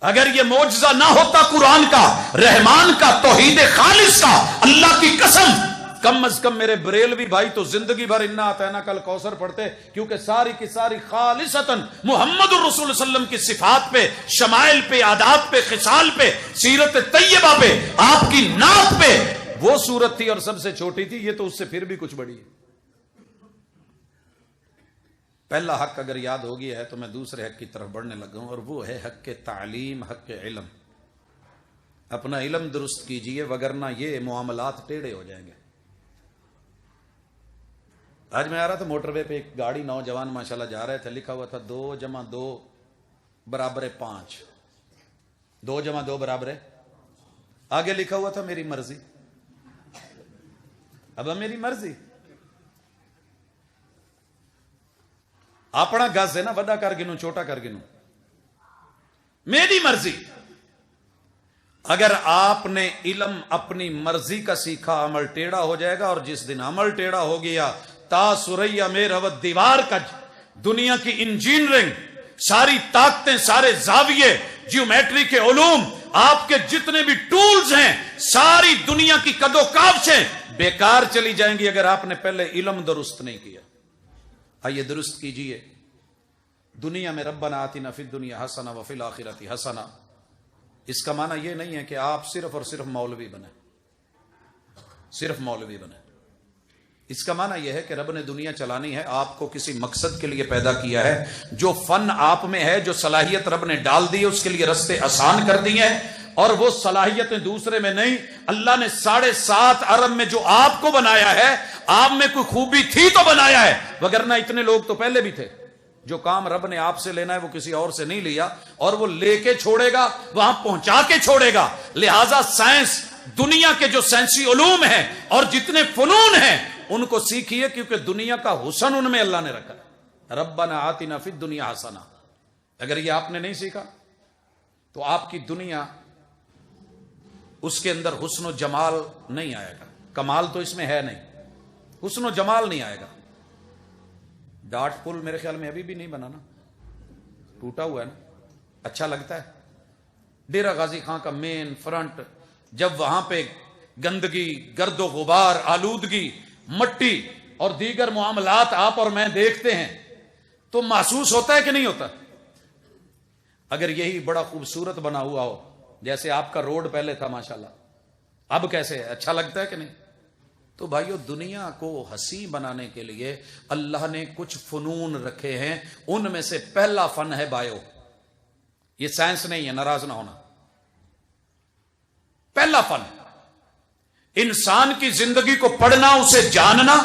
اگر یہ معجزہ نہ ہوتا قرآن کا، رحمان کا، توحید خالص کا، اللہ کی قسم کم از کم میرے بریلوی بھائی تو زندگی بھر انا اعطینا کل کوثر پڑھتے، کیونکہ ساری کی ساری خالصتاً محمد الرسول صلی اللہ علیہ وسلم کی صفات پہ، شمائل پہ، عادات پہ، خصال پہ، سیرت طیبہ پہ، آپ کی نعت پہ. وہ صورت تھی اور سب سے چھوٹی تھی، یہ تو اس سے پھر بھی کچھ بڑی ہے. پہلا حق اگر یاد ہو گیا ہے تو میں دوسرے حق کی طرف بڑھنے لگا ہوں، اور وہ ہے حق تعلیم، حق علم. اپنا علم درست کیجئے ورنہ یہ معاملات ٹیڑھے ہو جائیں گے. آج میں آ رہا تھا موٹر وے پہ، ایک گاڑی نوجوان ماشاءاللہ جا رہے تھے، لکھا ہوا تھا 2 + 2 = 5. 2 + 2 = آگے لکھا ہوا تھا میری مرضی. اب میری مرضی اپنا گز ہے نا، بڑا کر گنوں چھوٹا کر گنوں، میری مرضی. اگر آپ نے علم اپنی مرضی کا سیکھا عمل ٹیڑھا ہو جائے گا، اور جس دن عمل ٹیڑھا ہو گیا تا سریا میں روت دیوار کج، دنیا کی انجینئرنگ، ساری طاقتیں، سارے زاویے، جیومیٹری کے علوم، آپ کے جتنے بھی ٹولز ہیں، ساری دنیا کی قد و کاوشیں بیکار چلی جائیں گی اگر آپ نے پہلے علم درست نہیں کیا. آئیے درست کیجئے. دنیا میں ربنا آتنا فی الدنیا حسنہ وفی الآخرۃ حسنہ، اس کا معنی یہ نہیں ہے کہ آپ صرف اور صرف مولوی بنے، صرف مولوی بنے. اس کا معنی یہ ہے کہ رب نے دنیا چلانی ہے، آپ کو کسی مقصد کے لیے پیدا کیا ہے. جو فن آپ میں ہے، جو صلاحیت رب نے ڈال دی ہے، اس کے لیے رستے آسان کر دی ہیں، اور وہ صلاحیتیں دوسرے میں نہیں. اللہ نے 7.5 ارب میں جو آپ کو بنایا ہے، آپ میں کوئی خوبی تھی تو بنایا ہے، وگرنہ اتنے لوگ تو پہلے بھی تھے. جو کام رب نے آپ سے لینا ہے وہ کسی اور سے نہیں لیا، اور وہ لے کے چھوڑے گا، وہاں پہنچا کے چھوڑے گا. لہذا سائنس، دنیا کے جو سائنسی علوم ہیں اور جتنے فنون ہیں ان کو سیکھیے، کیونکہ دنیا کا حسن ان میں اللہ نے رکھا ہے. ربنا آتنا فی الدنیا حسنہ. اگر یہ آپ نے نہیں سیکھا تو آپ کی دنیا، اس کے اندر حسن و جمال نہیں آئے گا. کمال تو اس میں ہے نہیں، حسن و جمال نہیں آئے گا. ڈاٹ پل میرے خیال میں ابھی بھی نہیں بنا نا، ٹوٹا ہوا ہے نا، اچھا لگتا ہے. ڈیرہ غازی خان کا مین فرنٹ، جب وہاں پہ گندگی، گرد و غبار، آلودگی، مٹی اور دیگر معاملات آپ اور میں دیکھتے ہیں تو محسوس ہوتا ہے کہ نہیں ہوتا؟ اگر یہی بڑا خوبصورت بنا ہوا ہو، جیسے آپ کا روڈ پہلے تھا ماشاءاللہ، اب کیسے ہے، اچھا لگتا ہے کہ نہیں؟ تو بھائیو، دنیا کو حسین بنانے کے لیے اللہ نے کچھ فنون رکھے ہیں. ان میں سے پہلا فن ہے بایو. یہ سائنس نہیں ہے، ناراض نہ ہونا. پہلا فن انسان کی زندگی کو پڑھنا، اسے جاننا،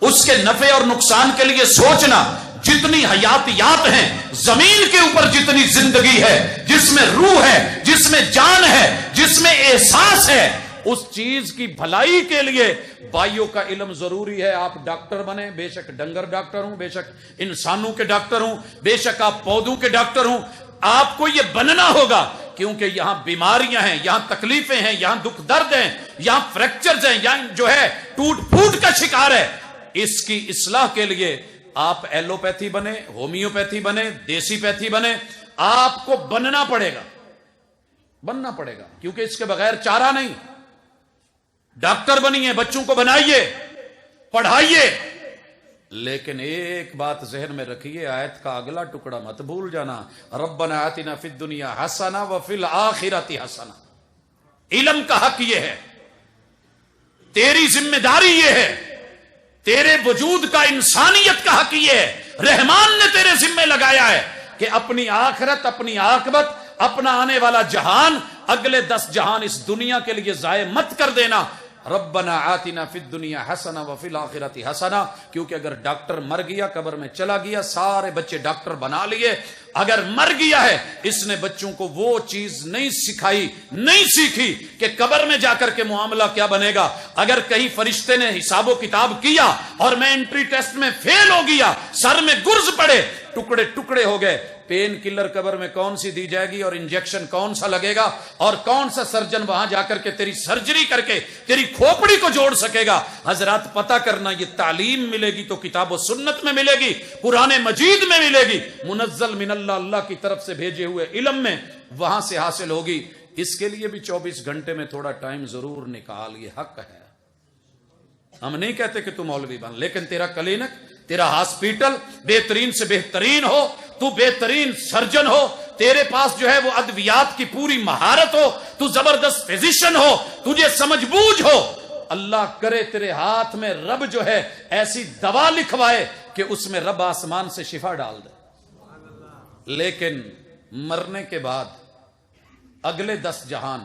اس کے نفع اور نقصان کے لیے سوچنا. جتنی حیاتیات ہیں زمین کے اوپر، جتنی زندگی ہے، جس میں روح ہے، جس میں جان ہے، جس میں احساس ہے، اس چیز کی بھلائی کے لیے بائیوں کا علم ضروری ہے. آپ ڈاکٹر بنے، بے شک ڈنگر ڈاکٹر ہوں، بے شک انسانوں کے ڈاکٹر ہوں، بے شک آپ پودوں کے ڈاکٹر ہوں. آپ کو یہ بننا ہوگا، کیونکہ یہاں بیماریاں ہیں، یہاں تکلیفیں ہیں، یہاں دکھ درد ہیں، یہاں فریکچرز ہیں، یہاں جو ہے ٹوٹ پھوٹ کا شکار ہے. اس کی اصلاح کے لیے آپ ایلوپیتھی بنے، ہومیوپیتھی بنے، دیسی پیتھی بنے، آپ کو بننا پڑے گا، بننا پڑے گا، کیونکہ اس کے بغیر چارہ نہیں. ڈاکٹر بنیے، بچوں کو بنائیے، پڑھائیے، لیکن ایک بات ذہن میں رکھیے، آیت کا اگلا ٹکڑا مت بھول جانا، ربنا آتنا فی الدنیا حسنہ وفی الآخرۃ حسنہ. علم کا حق یہ ہے، تیری ذمہ داری یہ ہے، تیرے وجود کا، انسانیت کا حق یہ ہے. رحمان نے تیرے ذمہ لگایا ہے کہ اپنی آخرت، اپنی عاقبت، اپنا آنے والا جہان، اگلے 10 جہان اس دنیا کے لیے ضائع مت کر دینا. ربنا آتنا فی الدنیا حسنہ وفی الآخرۃ حسنہ. کیونکہ اگر ڈاکٹر مر گیا، قبر میں چلا گیا، سارے بچے ڈاکٹر بنا لیے، اگر مر گیا ہے، اس نے بچوں کو وہ چیز نہیں سکھائی، نہیں سیکھی کہ قبر میں جا کر کے معاملہ کیا بنے گا. اگر کہیں فرشتے نے حساب و کتاب کیا اور میں انٹری ٹیسٹ میں فیل ہو گیا، سر میں گرز پڑے، ٹکڑے ٹکڑے ہو گئے، پین کلر قبر میں کون سی دی جائے گی اور انجیکشن کون سا لگے گا، اور کون سا سرجن وہاں جا کر کے تیری سرجری کر کے تیری کھوپڑی کو جوڑ سکے گا؟ حضرات پتہ کرنا، یہ تعلیم ملے گی تو کتاب و سنت میں ملے گی، قرآن مجید میں ملے گی، منزل من اللہ کی طرف سے بھیجے ہوئے علم میں وہاں سے حاصل ہوگی. اس کے لیے بھی 24 گھنٹے میں تھوڑا ٹائم ضرور نکال، یہ حق ہے. ہم نہیں کہتے کہ تو مولوی بن، لیکن تیرا کلینک، تیرا ہاسپیٹل بہترین سے بہترین ہو، تو بہترین سرجن ہو، تیرے پاس جو ہے وہ ادویات کی پوری مہارت ہو، تو زبردست فزیشین ہو، تجھے سمجھ بوجھ ہو. اللہ کرے تیرے ہاتھ میں رب جو ہے ایسی دوا لکھوائے کہ اس میں رب آسمان سے شفا ڈال دے. لیکن مرنے کے بعد اگلے 10 جہان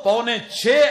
6.25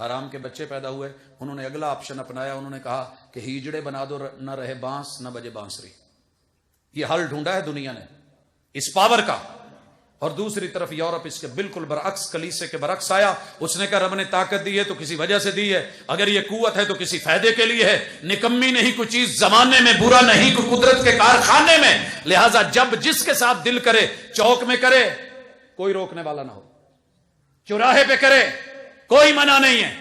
حرام کے بچے پیدا ہوئے، انہوں نے اگلا آپشن اپنایا، انہوں نے کہا کہ ہیجڑے بنا دو، نہ رہے بانس نہ بجے بانسری۔ یہ حل ڈھونڈا ہے دنیا نے اس پاور کا۔ اور دوسری طرف یورپ اس کے بالکل برعکس، کلیسے کے برعکس آیا، اس نے کہا رب نے طاقت دی ہے تو کسی وجہ سے دی ہے، اگر یہ قوت ہے تو کسی فائدے کے لیے ہے، نکمی نہیں کوئی چیز زمانے میں، برا نہیں کوئی قدرت کے کارخانے میں، لہٰذا جب جس کے ساتھ دل کرے، چوک میں کرے کوئی روکنے والا نہ ہو، چوراہے پہ کرے کوئی منع نہیں ہے،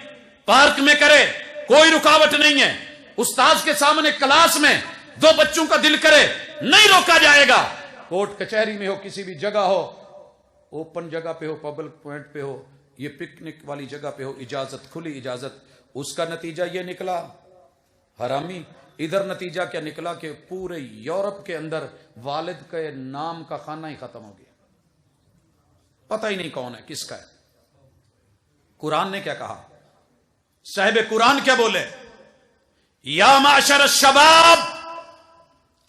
پارک میں کرے کوئی رکاوٹ نہیں ہے، استاذ کے سامنے کلاس میں دو بچوں کا دل کرے نہیں روکا جائے گا، کورٹ کچہری میں ہو، کسی بھی جگہ ہو، اوپن جگہ پہ ہو، پبلک پوائنٹ پہ ہو، یہ پکنک والی جگہ پہ ہو، اجازت، کھلی اجازت۔ اس کا نتیجہ یہ نکلا حرامی، ادھر نتیجہ کیا نکلا کہ پورے یورپ کے اندر والد کے نام کا خانہ ہی ختم ہو گیا، پتہ ہی نہیں کون ہے کس کا ہے۔ قرآن نے کیا کہا؟ صاحب قرآن کیا بولے؟ یا معشر الشباب،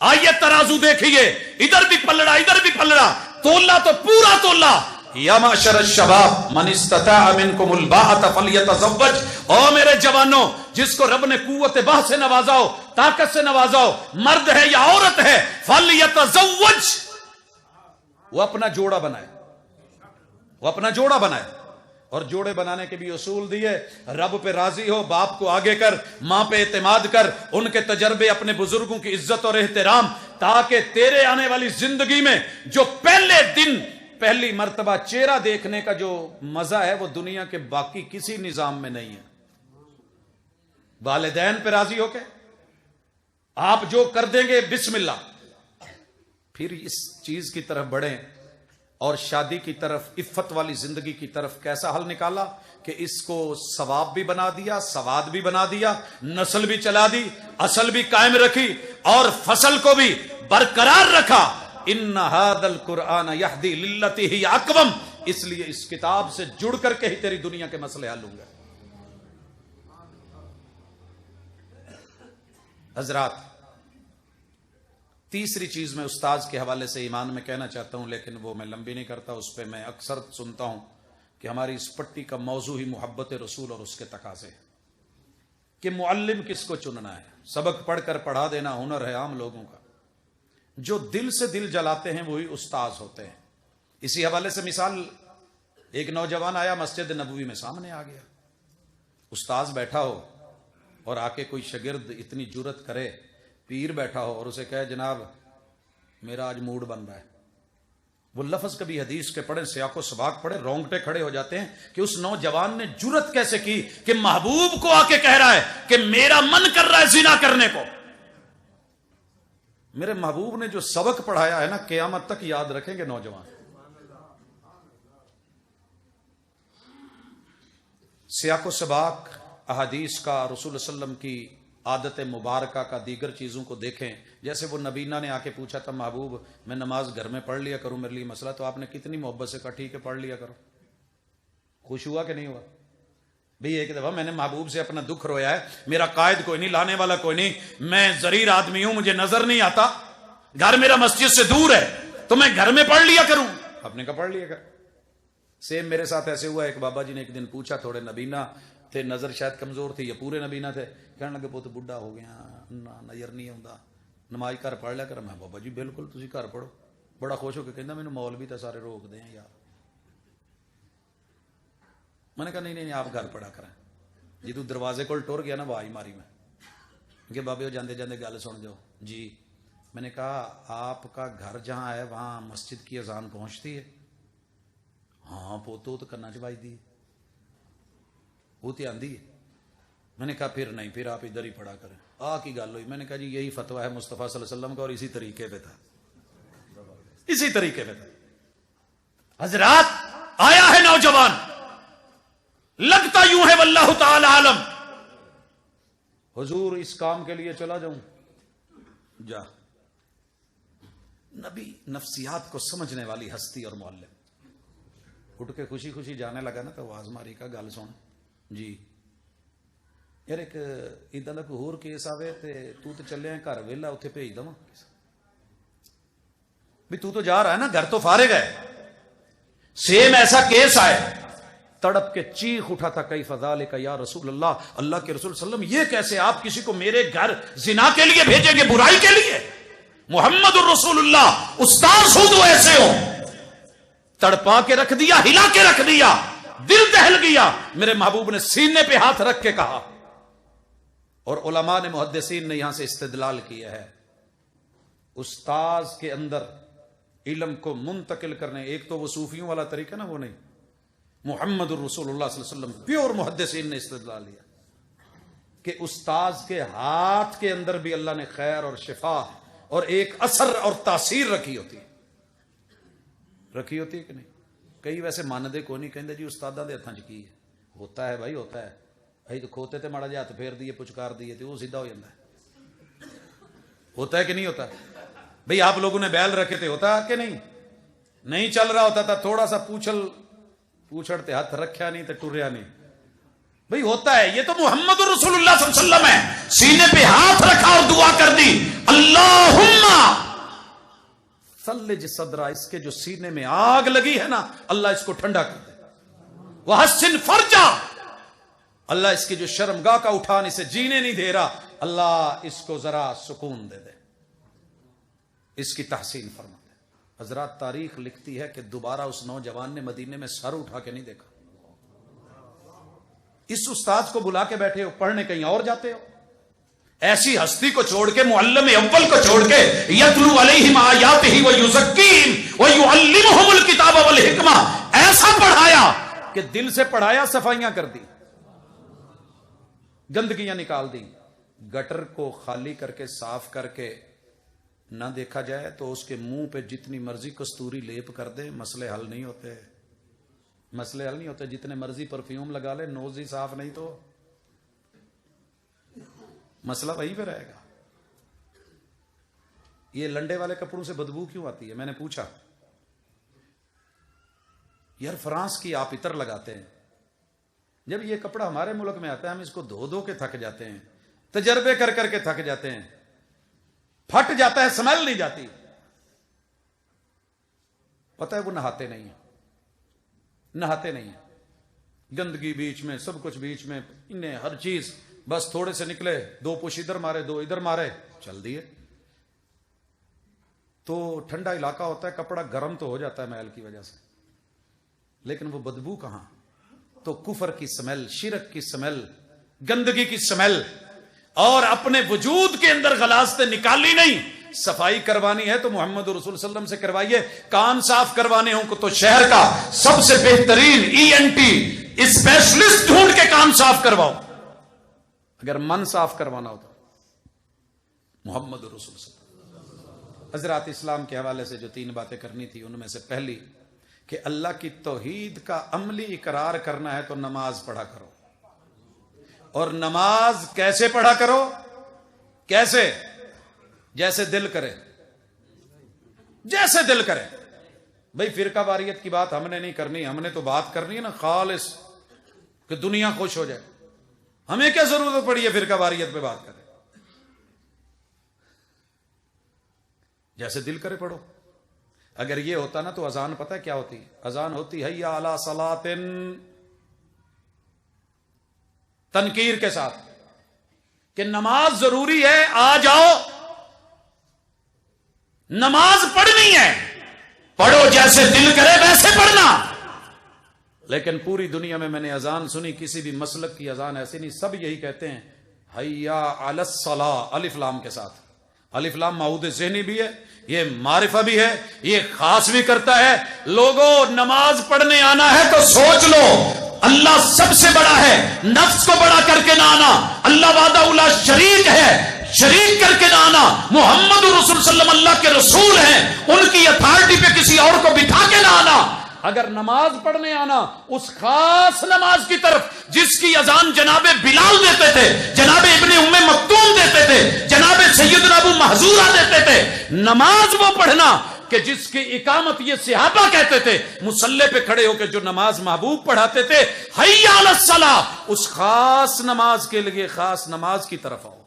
آئیے ترازو دیکھیے، ادھر بھی پلڑا ادھر بھی پلڑا، تولا تو پورا تولا۔ یا معشر الشباب من استطاع منکم الباءۃ فلیتزوج، او میرے جوانوں، جس کو رب نے قوت باہ سے نوازا ہو، طاقت سے نوازا ہو، مرد ہے یا عورت ہے، فلیتزوج، وہ اپنا جوڑا بنائے، وہ اپنا جوڑا بنائے۔ اور جوڑے بنانے کے بھی اصول دیے، رب پہ راضی ہو، باپ کو آگے کر، ماں پہ اعتماد کر، ان کے تجربے، اپنے بزرگوں کی عزت اور احترام، تاکہ تیرے آنے والی زندگی میں جو پہلے دن پہلی مرتبہ چہرہ دیکھنے کا جو مزہ ہے وہ دنیا کے باقی کسی نظام میں نہیں ہے۔ والدین پہ راضی ہو کے آپ جو کر دیں گے بسم اللہ، پھر اس چیز کی طرف بڑھیں اور شادی کی طرف، عفت والی زندگی کی طرف۔ کیسا حل نکالا کہ اس کو ثواب بھی بنا دیا، سواد بھی بنا دیا، نسل بھی چلا دی، اصل بھی قائم رکھی اور فصل کو بھی برقرار رکھا۔ ان ھذا القرآن یہدی للتی ہی اقوم، اس لیے اس کتاب سے جڑ کر کے ہی تیری دنیا کے مسئلے حل ہوں گے۔ حضرات، تیسری چیز میں استاذ کے حوالے سے ایمان میں کہنا چاہتا ہوں، لیکن وہ میں لمبی نہیں کرتا، اس پہ میں اکثر سنتا ہوں کہ ہماری اس پٹی کا موضوع ہی محبت رسول اور اس کے تقاضے کہ معلم کس کو چننا ہے۔ سبق پڑھ کر پڑھا دینا ہنر ہے عام لوگوں کا، جو دل سے دل جلاتے ہیں وہی استاذ ہوتے ہیں۔ اسی حوالے سے مثال، ایک نوجوان آیا مسجد نبوی میں، سامنے آ گیا، استاذ بیٹھا ہو اور آ کے کوئی شاگرد اتنی جرت کرے، پیر بیٹھا ہو اور اسے کہے جناب میرا آج موڈ بن رہا ہے، وہ لفظ کبھی حدیث کے پڑھیں، سیاق و سباق پڑھیں، رونگٹے کھڑے ہو جاتے ہیں کہ اس نوجوان نے جرت کیسے کی کہ محبوب کو آ کے کہہ رہا ہے کہ میرا من کر رہا ہے زنا کرنے کو۔ میرے محبوب نے جو سبق پڑھایا ہے نا، قیامت تک یاد رکھیں گے نوجوان۔ سیاق و سباق احادیث کا، رسول صلی اللہ علیہ وسلم کی عادت مبارکہ کا، دیگر چیزوں کو دیکھیں۔ جیسے وہ نبینا نے آ کے پوچھا تھا محبوب میں نماز گھر میں پڑھ لیا کروں، میرے لیے مسئلہ، تو آپ نے کتنی محبت سے کہا ٹھیک ہے پڑھ لیا کرو۔ خوش ہوا کہ نہیں ہوا؟ بھئی ایک دفعہ میں نے محبوب سے اپنا دکھ رویا ہے، میرا قائد کوئی نہیں، لانے والا کوئی نہیں، میں ضریر آدمی ہوں، مجھے نظر نہیں آتا، گھر میرا مسجد سے دور ہے، تو میں گھر میں پڑھ لیا کروں۔ آپ نے کہا پڑھ لیا کر۔ سیم میرے ساتھ ایسے ہوا، ایک بابا جی نے ایک دن پوچھا، تھوڑے نبینا تھے، نظر شاید کمزور تھی یا پورے نبینا تھے، کہنے لگے پوت بڈھا ہو گیا، نظر نہیں آتا، نماز گھر پڑھ لیا کر۔ میں بابا جی بالکل تسی گھر پڑھو۔ بڑا خوش ہو کے کہندا مینوں مولوی تے سارے روک دیں یار۔ میں نے کہا نہیں نہیں آپ گھر پڑھا کریں۔ جی تو دروازے کو ٹر گیا نا، آواز ماری میں کہ بابے وہ جاندے جاندے گل سن جاؤ جی۔ میں نے کہا آپ کا گھر جہاں ہے وہاں مسجد کی اذان پہنچتی ہے؟ ہاں پوتو تو کرنا چاہیے دی، وہ تو آندھی ہے۔ میں نے کہا پھر نہیں، پھر آپ ادھر ہی پڑھا کریں۔ کی گل ہوئی، میں نے کہا جی یہی فتویٰ ہے مصطفیٰ صلی اللہ علیہ وسلم کا اور اسی طریقے پہ تھا، اسی طریقے پہ تھا۔ حضرات آیا ہے نوجوان، لگتا یوں ہے واللہ تعالی عالم، حضور اس کام کے لیے چلا جاؤں، جا۔ نبی نفسیات کو سمجھنے والی ہستی اور معلم اٹھ کے خوشی خوشی جانے لگا نا، تو آواز ماری کا گل سن جی یار، ایک ادھر کا کوئی ہور کیس آوے تے تو چلے ہیں گھر ویلا، اتنے بھیج دوا بھی تو جا رہا ہے نا، گھر تو فارغ ہے، سیم ایسا کیس آئے تڑپ کے چیخ اٹھا تھا کیف ذالک یا رسول اللہ، اللہ کے رسول صلی اللہ علیہ وسلم، یہ کیسے آپ کسی کو میرے گھر زنا کے لیے بھیجیں گے، برائی کے لیے؟ محمد الرسول اللہ استاذ خود ایسے ہو، تڑپا کے رکھ دیا، ہلا کے رکھ دیا، دل دہل گیا۔ میرے محبوب نے سینے پہ ہاتھ رکھ کے کہا، اور علماء نے محدثین نے یہاں سے استدلال کیا ہے، استاذ کے اندر علم کو منتقل کرنے، ایک تو وہ صوفیوں والا طریقہ نا، وہ نہیں، محمد الرسول اللہ صلی اللہ علیہ وسلم پیور محدثین نے استدلال لیا کہ استاذ کے ہاتھ کے اندر بھی اللہ نے خیر اور شفا اور ایک اثر اور تاثیر رکھی ہوتی ہے کہ نہیں؟ کئی ویسے ماندے کو نہیں کہندے جی استاداں دے ہتھاں چ کی ہے، ہوتا ہے بھائی، ہوتا ہے بھائی، تو کھوتے تے ماڑا جا ہاتھ پھیر دیے، پچکار دیے تے وہ سیدھا ہو جاتا ہے، ہوتا ہے کہ نہیں ہوتا؟ بھئی آپ لوگوں نے بیل رکھے تھے، ہوتا کہ نہیں چل رہا ہوتا تھا، تھوڑا سا پوچھڑتے ہاتھ رکھیا نہیں تے ٹریا نہیں، بھئی ہوتا ہے۔ یہ تو محمد رسول اللہ صلی اللہ علیہ وسلم ہے، سینے پہ ہاتھ رکھا اور دعا کر دی، اللہم ثلج صدرہ، اس کے جو سینے میں آگ لگی ہے نا، اللہ اس کو ٹھنڈا کر دے، وحسن فرجہ، اللہ اس کی جو شرمگاہ کا اٹھان اسے جینے نہیں دے رہا، اللہ اس کو ذرا سکون دے دے، اس کی تحسین فرما دے۔ حضرات تاریخ لکھتی ہے کہ دوبارہ اس نوجوان نے مدینے میں سر اٹھا کے نہیں دیکھا۔ اس استاد کو بلا کے بیٹھے ہو، پڑھنے کہیں اور جاتے ہو، ایسی ہستی کو چھوڑ کے، معلم اول کو چھوڑ کے، یتلو علیہم آیاتہ ویزکیہم ویعلمہم الکتاب والحکمہ، ایسا پڑھایا کہ دل سے پڑھایا، صفائیاں کر دی، گندگیاں نکال دی، گٹر کو خالی کر کے صاف کر کے نہ دیکھا جائے تو اس کے منہ پہ جتنی مرضی کستوری لیپ کر دے، مسئلے حل نہیں ہوتے، مسئلے حل نہیں ہوتے، جتنے مرضی پرفیوم لگا لے، نوز ہی صاف نہیں تو مسئلہ وہیں پہ رہے گا۔ یہ لنڈے والے کپڑوں سے بدبو کیوں آتی ہے؟ میں نے پوچھا، یار فرانس کی آپ عطر لگاتے ہیں، جب یہ کپڑا ہمارے ملک میں آتا ہے ہم اس کو دھو دھو کے تھک جاتے ہیں، تجربے کر کر کے تھک جاتے ہیں، پھٹ جاتا ہے، سمیل نہیں جاتی، پتہ ہے وہ نہاتے نہیں ہیں، گندگی بیچ میں، سب کچھ بیچ میں، انہیں ہر چیز، بس تھوڑے سے نکلے، دو پوش ادھر مارے، دو ادھر مارے، چل دیے۔ تو ٹھنڈا علاقہ ہوتا ہے، کپڑا گرم تو ہو جاتا ہے میل کی وجہ سے، لیکن وہ بدبو کہاں؟ تو کفر کی سمیل، شرک کی سمیل، گندگی کی سمیل، اور اپنے وجود کے اندر غلاظتیں نکالی نہیں، صفائی کروانی ہے تو محمد رسول صلی اللہ علیہ وسلم سے کروائیے، کان صاف کروانے ہوں تو شہر کا سب سے بہترین ENT اسپیشلسٹ ڈھونڈ کے کان صاف کرواؤ، اگر من صاف کروانا ہو تو محمد رسول صلی اللہ علیہ وسلم۔ حضرات اسلام کے حوالے سے جو 3 باتیں کرنی تھی، ان میں سے پہلی کہ اللہ کی توحید کا عملی اقرار کرنا ہے تو نماز پڑھا کرو، اور نماز کیسے پڑھا کرو؟ کیسے؟ جیسے دل کرے، جیسے دل کرے۔ بھئی فرقہ واریت کی بات ہم نے نہیں کرنی، ہم نے تو بات کرنی ہے نا خالص، کہ دنیا خوش ہو جائے، ہمیں کیا ضرورت پڑی ہے فرقہ واریت پہ بات کریں؟ جیسے دل کرے پڑھو۔ اگر یہ ہوتا نا تو اذان پتہ ہے کیا ہوتی؟ اذان ہوتی حی علی صلاۃ، تنکیر کے ساتھ کہ نماز ضروری ہے، آ جاؤ، نماز پڑھنی ہے، پڑھو، جیسے دل کرے ویسے پڑھنا۔ لیکن پوری دنیا میں نے اذان سنی، کسی بھی مسلک کی اذان ایسی نہیں، سب یہی کہتے ہیں حی علی الصلاۃ، الف لام کے ساتھ۔ الف لام معود ذہنی بھی ہے، یہ معرفہ بھی ہے، یہ خاص بھی کرتا ہے۔ لوگوں نماز پڑھنے آنا ہے تو سوچ لو، اللہ سب سے بڑا ہے، نفس کو بڑا کر کے نہ آنا، اللہ وحدہ لا شریک ہے، شریک کر کے نہ آنا، محمد رسول صلی اللہ علیہ وسلم اللہ کے رسول ہیں، ان کی اتھارٹی پہ کسی اور کو بٹھا کے نہ آنا۔ اگر نماز پڑھنے آنا اس خاص نماز کی طرف جس کی اذان جناب بلال دیتے تھے، جناب ابن ام مکتوم دیتے تھے، جناب سیدنا ابو محذورہ دیتے تھے، نماز وہ پڑھنا کہ جس کی اقامت یہ صحابہ کہتے تھے، مصلی پہ کھڑے ہو کے جو نماز محبوب پڑھاتے تھے، حی علی الصلاۃ، اس خاص نماز کے لیے خاص نماز کی طرف آؤ۔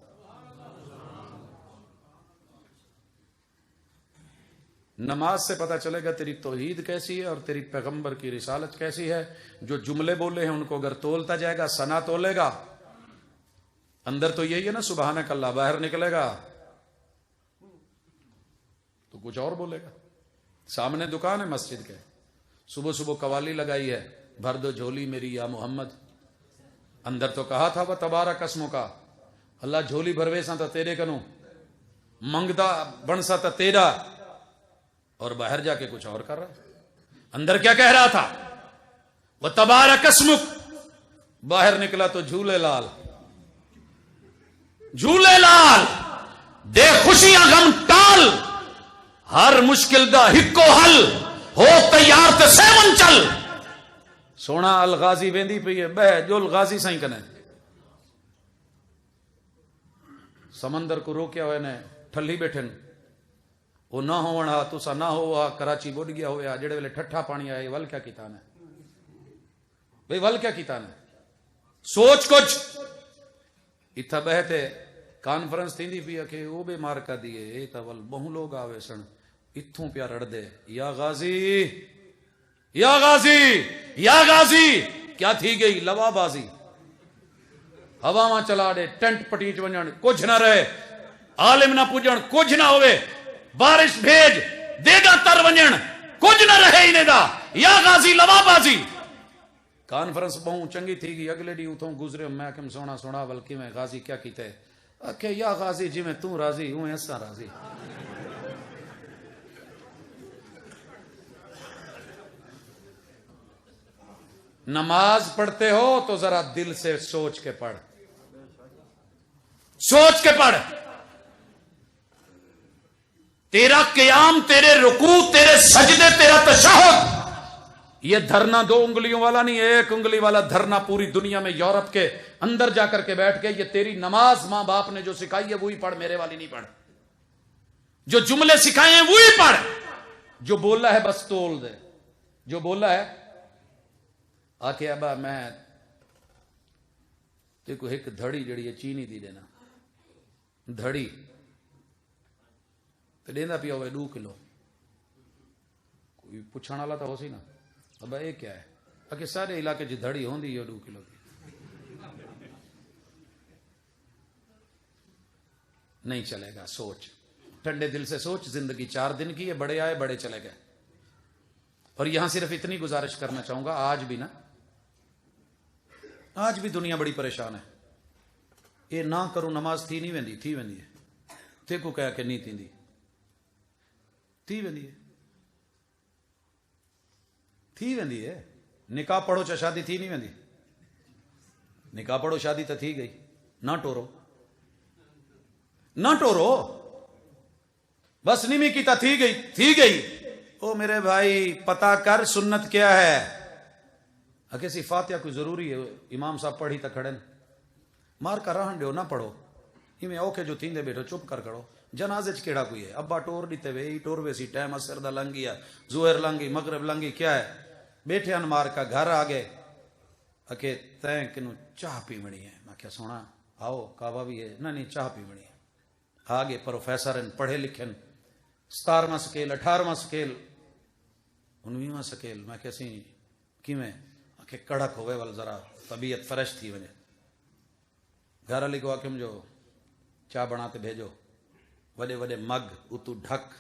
نماز سے پتہ چلے گا تیری توحید کیسی ہے اور تیری پیغمبر کی رسالت کیسی ہے. جو جملے بولے ہیں ان کو اگر تولتا جائے گا, ثنا تولے گا, اندر تو یہی ہے نا سبحانک اللہ, باہر نکلے گا تو کچھ اور بولے گا. سامنے دکان ہے مسجد کے, صبح صبح قوالی لگائی ہے, بھر دو جھولی میری یا محمد. اندر تو کہا تھا وہ تبارک اسموں کا, اللہ جھولی بھروے سا تھا تیرے کنو, منگدا بن سا تھا تیرا, اور باہر جا کے کچھ اور کر رہا ہے. اندر کیا کہہ رہا تھا؟ وہ تبارک اسمک, باہر نکلا تو جھولے لال. جھولے لال دے خوشیاں غم ٹال, ہر مشکل دا ہکو حل, ہو تیار تے سیون چل. سونا الغازی ویندی پئی ہے, بہ جو الغازی سائیں کنے. سمندر کو روکیا ہوئے نے ٹھلی بیٹھن, وہ نہ ہونا تسا نہ ہوا, کراچی بڑھ گیا ہویا جڑے ویلے ٹھٹھا پانی آئے, ول کیا کیتا نے بھئی, ول کیا کیتا نے. سوچ کچھ اتھا بہتے کانفرنس تھی پی کہ وہ بے مار کا دیے, اے تا ول بہو لوگ آوے سن, اتھوں پیا رڑ دے یا غازی یا غازی یا غازی. کیا تھی گئی لوا بازی, ہواواں چلا دے, ٹینٹ پٹیچ ونجن کچھ نہ رہے, عالم نہ پوجن کچھ نہ ہوئے, بارش بھیج دے گا تر ونجن کچھ نہ رہے انہیں دا, یا غازی لوا بازی. کانفرنس بہوں چنگی تھی گئی, اگلے ڈی اتوں گزرے, میں کم سونا سونا بلکہ میں غازی کیا کیتے, کہ یا غازی جی میں توں راضی ہوں ایسا راضی. نماز پڑھتے ہو تو ذرا دل سے سوچ کے پڑھ, سوچ کے پڑھ. تیرا قیام, تیرے رکوع, تیرے سجدے, تیرا تشہد, یہ دھرنا 2 انگلیوں والا نہیں, 1 انگلی والا دھرنا پوری دنیا میں یورپ کے اندر جا کر کے بیٹھ کے. یہ تیری نماز ماں باپ نے جو سکھائی ہے وہی پڑھ, میرے والی نہیں پڑھ. جو جملے سکھائے ہیں وہی پڑھ, جو بولا ہے بس تول دے. جو بولا ہے آکے ابا میں تے کو ایک دھڑی جڑی ہے چینی دی دینا, دھڑی تے دینا پیا ہوئے 2 کلو. کوئی پوچھنا والا تو ہو سی نا, ابا یہ کیا ہے؟ کہ سارے علاقے جی دھڑی ہوں دی 2 کلو کی. نہیں چلے گا. سوچ, ٹھنڈے دل سے سوچ. زندگی 4 دن کی ہے, بڑے آئے بڑے چلے گئے. اور یہاں صرف اتنی گزارش کرنا چاہوں گا, آج بھی نا, آج بھی دنیا بڑی پریشان ہے. یہ نہ کرو نماز تھی نہیں ویندی, تھی ویندی ہے. تے کو کہا کہ نہیں تھی, تھی ویندی ہے, تھی ویندی ہے. نکاح پڑھو چا شادی تھی نہیں ویندی, نکاح پڑھو شادی تو تھی گئی. نہ ٹورو, نہ ٹورو, بس نہیں میں کیتا تھی گئی, تھی گئی. او میرے بھائی پتا کر سنت کیا ہے. کسی فاتحہ کوئی ضروری ہے, امام صاحب پڑھی تا کھڑن, مار کر رہن دیو, نہ پڑھو. میں اوکے جو تھیندے بیٹھو چپ کر کھڑو. جنازے چ کیڑا کوئی ہے, ابا ٹور دیتے وے ٹور وے سی, ٹائم اثر دا لنگی ہے, ظہر لنگی, مغرب لنگی, کیا ہے بیٹھے ان مار کا گھر آگے. اکے تیں کنو چاہ پی منی ہے. میں کیا سونا آؤ کعبہ بھی ہے, نہیں چاہ پی منی ہے. آگے پروفیسر پڑھے لکھن, 17واں سکیل, 18واں سکیل, 19واں سکیل. میں کیسی کیویں کہ کڑک ہوئے وال ذرا طبیعت فریش تھی وجہ. گھر والی کو آکم جو چاہ بناتے بھیجو, وڈے وڈے مگ اتو ڈھک,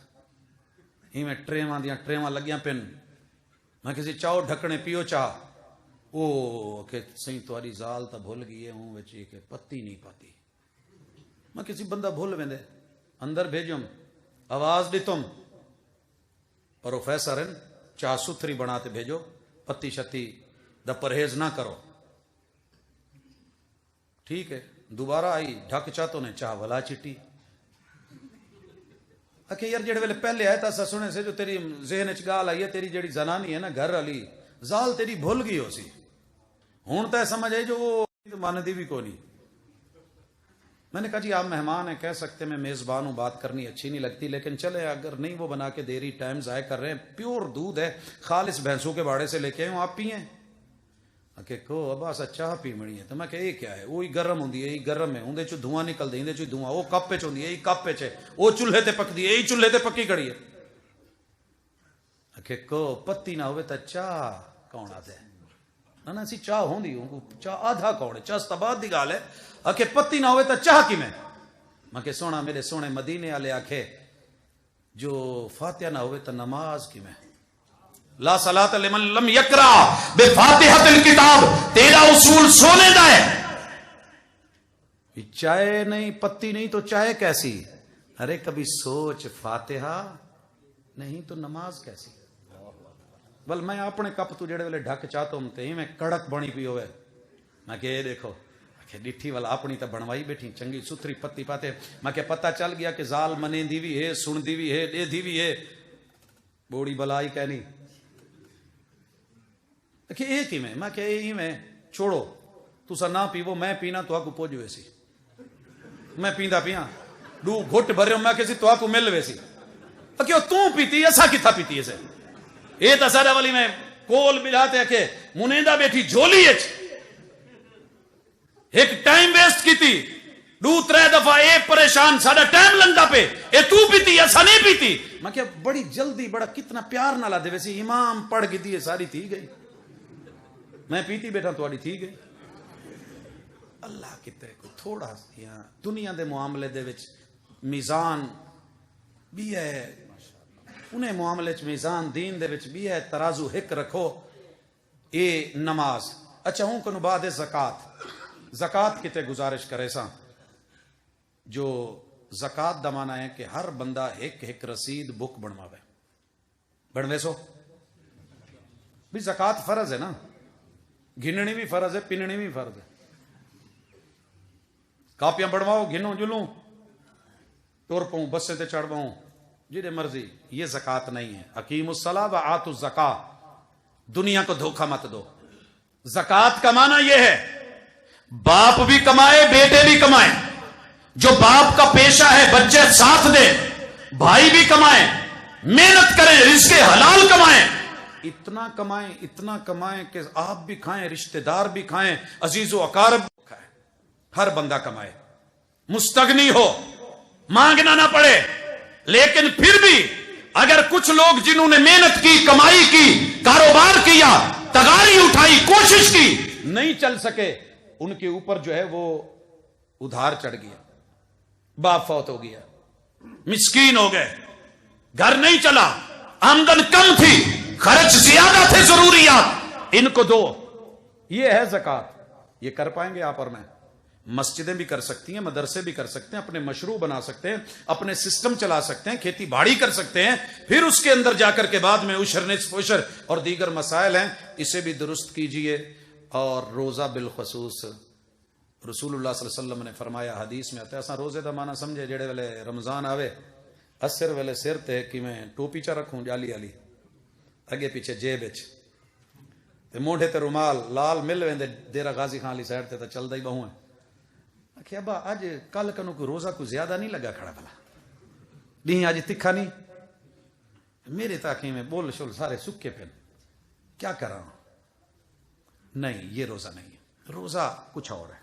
ہی میں ٹریواں دیاں ٹریواں لگیاں پن. میں کسی چاؤ ڈھکنے پیو چاہ, او کہ سہی تاری زال تا بھول گئی ہے ہوں وچی کہ پتی نہیں پاتی. میں کسی بندہ بھول ویندے, اندر بھیجم, آواز دیتم, پروفیسر چاہ ستھری بناتے بھیجو, پتی شتی دا پرہیز نہ کرو. ٹھیک ہے, دوبارہ آئی ڈھک چاہتوں نے چاہ ولا چٹی. اکھے یار جڑے ویلے پہلے آئے تا سنے سے جو تیری ذہن چ گال آئی ہے, تیری جڑی زنانی ہے نا گھر والی, زال تیری بھول گئی ہو سی. ہوں تو سمجھ آئی جو وہ ماندی بھی کو نہیں. میں نے کہا جی آپ مہمان ہیں, کہہ سکتے میں میزبان ہوں, بات کرنی اچھی نہیں لگتی, لیکن چلے اگر نہیں وہ بنا کے دے رہی, ٹائم ضائع کر رہے ہیں, پیور دودھ ہے, خالص بھینسوں کے باڑے سے لے کے آئے ہوں, آپ پئیں. کہ کو ابا سا چاہ پی منی ہے. تو میں کہ یہ کیا ہے, وہی گرم ہوں, یہی گرم ہے, اندر چو دھواں نکل دے, اندر چو دھواں, وہ کپ پہ چ ہوں, یہی کپ پہ چ, وہ چولہے تے پک دی, یہی چولہے تے پکی کڑی ہے. کہ کو پتی نہ ہوئے تا چاہ کون آدھے نا سی چاہ ہوں دی چاہ آدھا کون ہے چاہ ستباد دی گال ہے کہ پتی نہ ہوئے تا چاہ کی میں کہ سونا میرے سونے مدینے آلے آکھے جو فاتحہ نہ ہوئے تا نماز کی میں لا صلاۃ لمن لم یقرا بفاتحۃ الکتاب تیرا اصول سونے دا ہے چائے نہیں پتی نہیں تو چائے کیسی ارے کبھی سوچ فاتحہ نہیں تو نماز کیسی بل میں اپنے کپ تو جڑے ویلے ڈھک چاہتا ہوں تے میں کڑک بنی پی ہوئے میں کہ یہ دیکھو کہ ڈٹھی والا اپنی تا بنوائی بیٹھی چنگی ستھری پتی پاتے میں کہ پتہ چل گیا کہ زال منیں دی بھی ہے سن دی بھی ہے دے دی بھی ہے بوڑی بلائی کہنی کہ ایک ہی میں کہ یہی میں چھوڑو تو سا نہ پیو میں پینا تو آکو پوجو ایسی میں پیندا پیاں دو گھٹ بھرے میں کسی تو آکو مل ویسی کہ تو پیتی ایسا کتھا پیتی ایسے یہ تا سارا والی میں کول ملاتے ہیں کہ منیندہ بیٹھی جھولی اچ ایک ٹائم ویسٹ کی تھی دو ترے دفعہ ایک پریشان سارا ٹائم لنگا پہ اے تو پیتی ایسا نہیں پیتی میں کہ بڑی جلدی بڑا کتنا پیار نہ لا دے ویسی امام پڑھ گئی تھی ساری تھی گئی میں پیتی بیٹھا تو آڑی تھی گئی اللہ کی تے کو تھوڑا یہاں دنیا دے معاملے دے وچ میزان بھی ہے انہیں معاملے چ میزان دین دے وچ بھی ہے ترازو ہک رکھو اے نماز اچھا ہوں کنو بعد زکات کتے گزارش کرے سا جو زکات دا معنی ہے کہ ہر بندہ ایک رسید بک بنواوے بنوے سو بھی زکات فرض ہے نا گننی بھی فرض ہے پننی بھی فرض ہے کاپیاں بڑھواؤ گنوں جلوں ٹور پاؤں بسیں تے چڑھ پاؤں جیڑے مرضی یہ زکات نہیں ہے اقیم الصلاۃ و آتوا الزکاۃ دنیا کو دھوکہ مت دو زکات کا معنی یہ ہے باپ بھی کمائے بیٹے بھی کمائے جو باپ کا پیشہ ہے بچے ساتھ دے بھائی بھی کمائے محنت کریں رزق حلال کمائیں اتنا کمائیں کہ آپ بھی کھائیں رشتہ دار بھی کھائیں عزیز و اقارب بھی کھائیں ہر بندہ کمائے مستغنی ہو مانگنا نہ پڑے لیکن پھر بھی اگر کچھ لوگ جنہوں نے محنت کی کمائی کی کاروبار کیا تگاری اٹھائی کوشش کی نہیں چل سکے ان کے اوپر جو ہے وہ ادھار چڑھ گیا باپ فوت ہو گیا مسکین ہو گئے گھر نہیں چلا آمدن کم تھی خرچ زیادہ تھے ضروریات ان کو دو یہ ہے زکات یہ کر پائیں گے آپ اور میں مسجدیں بھی کر سکتی ہیں مدرسے بھی کر سکتے ہیں اپنے مشروع بنا سکتے ہیں اپنے سسٹم چلا سکتے ہیں کھیتی باڑی کر سکتے ہیں پھر اس کے اندر جا کر کے بعد میں عشر نصف عشر اور دیگر مسائل ہیں اسے بھی درست کیجئے اور روزہ بالخصوص رسول اللہ صلی اللہ علیہ وسلم نے فرمایا حدیث میں آتا ہے ایسا روزے دا معنی سمجھے جڑے ویلے رمضان آوے اثر ویلے سر تے کہ میں ٹوپی چا رکھوں جالی والی اگے پیچھے جیب وچ تے موڈے تے رومال لال مل ویندے ڈیرا غازی خان علی سائیڈ تے تے چلدا ہی بہوں ہے کہ ابا اج کل کنو کوئی روزہ کوئی زیادہ نہیں لگا کھڑا بلا نہیں اج تکھا نہیں میرے تاکہ میں بول شول سارے سکے پھر کیا کر رہا ہوں نہیں یہ روزہ نہیں ہے روزہ کچھ اور ہے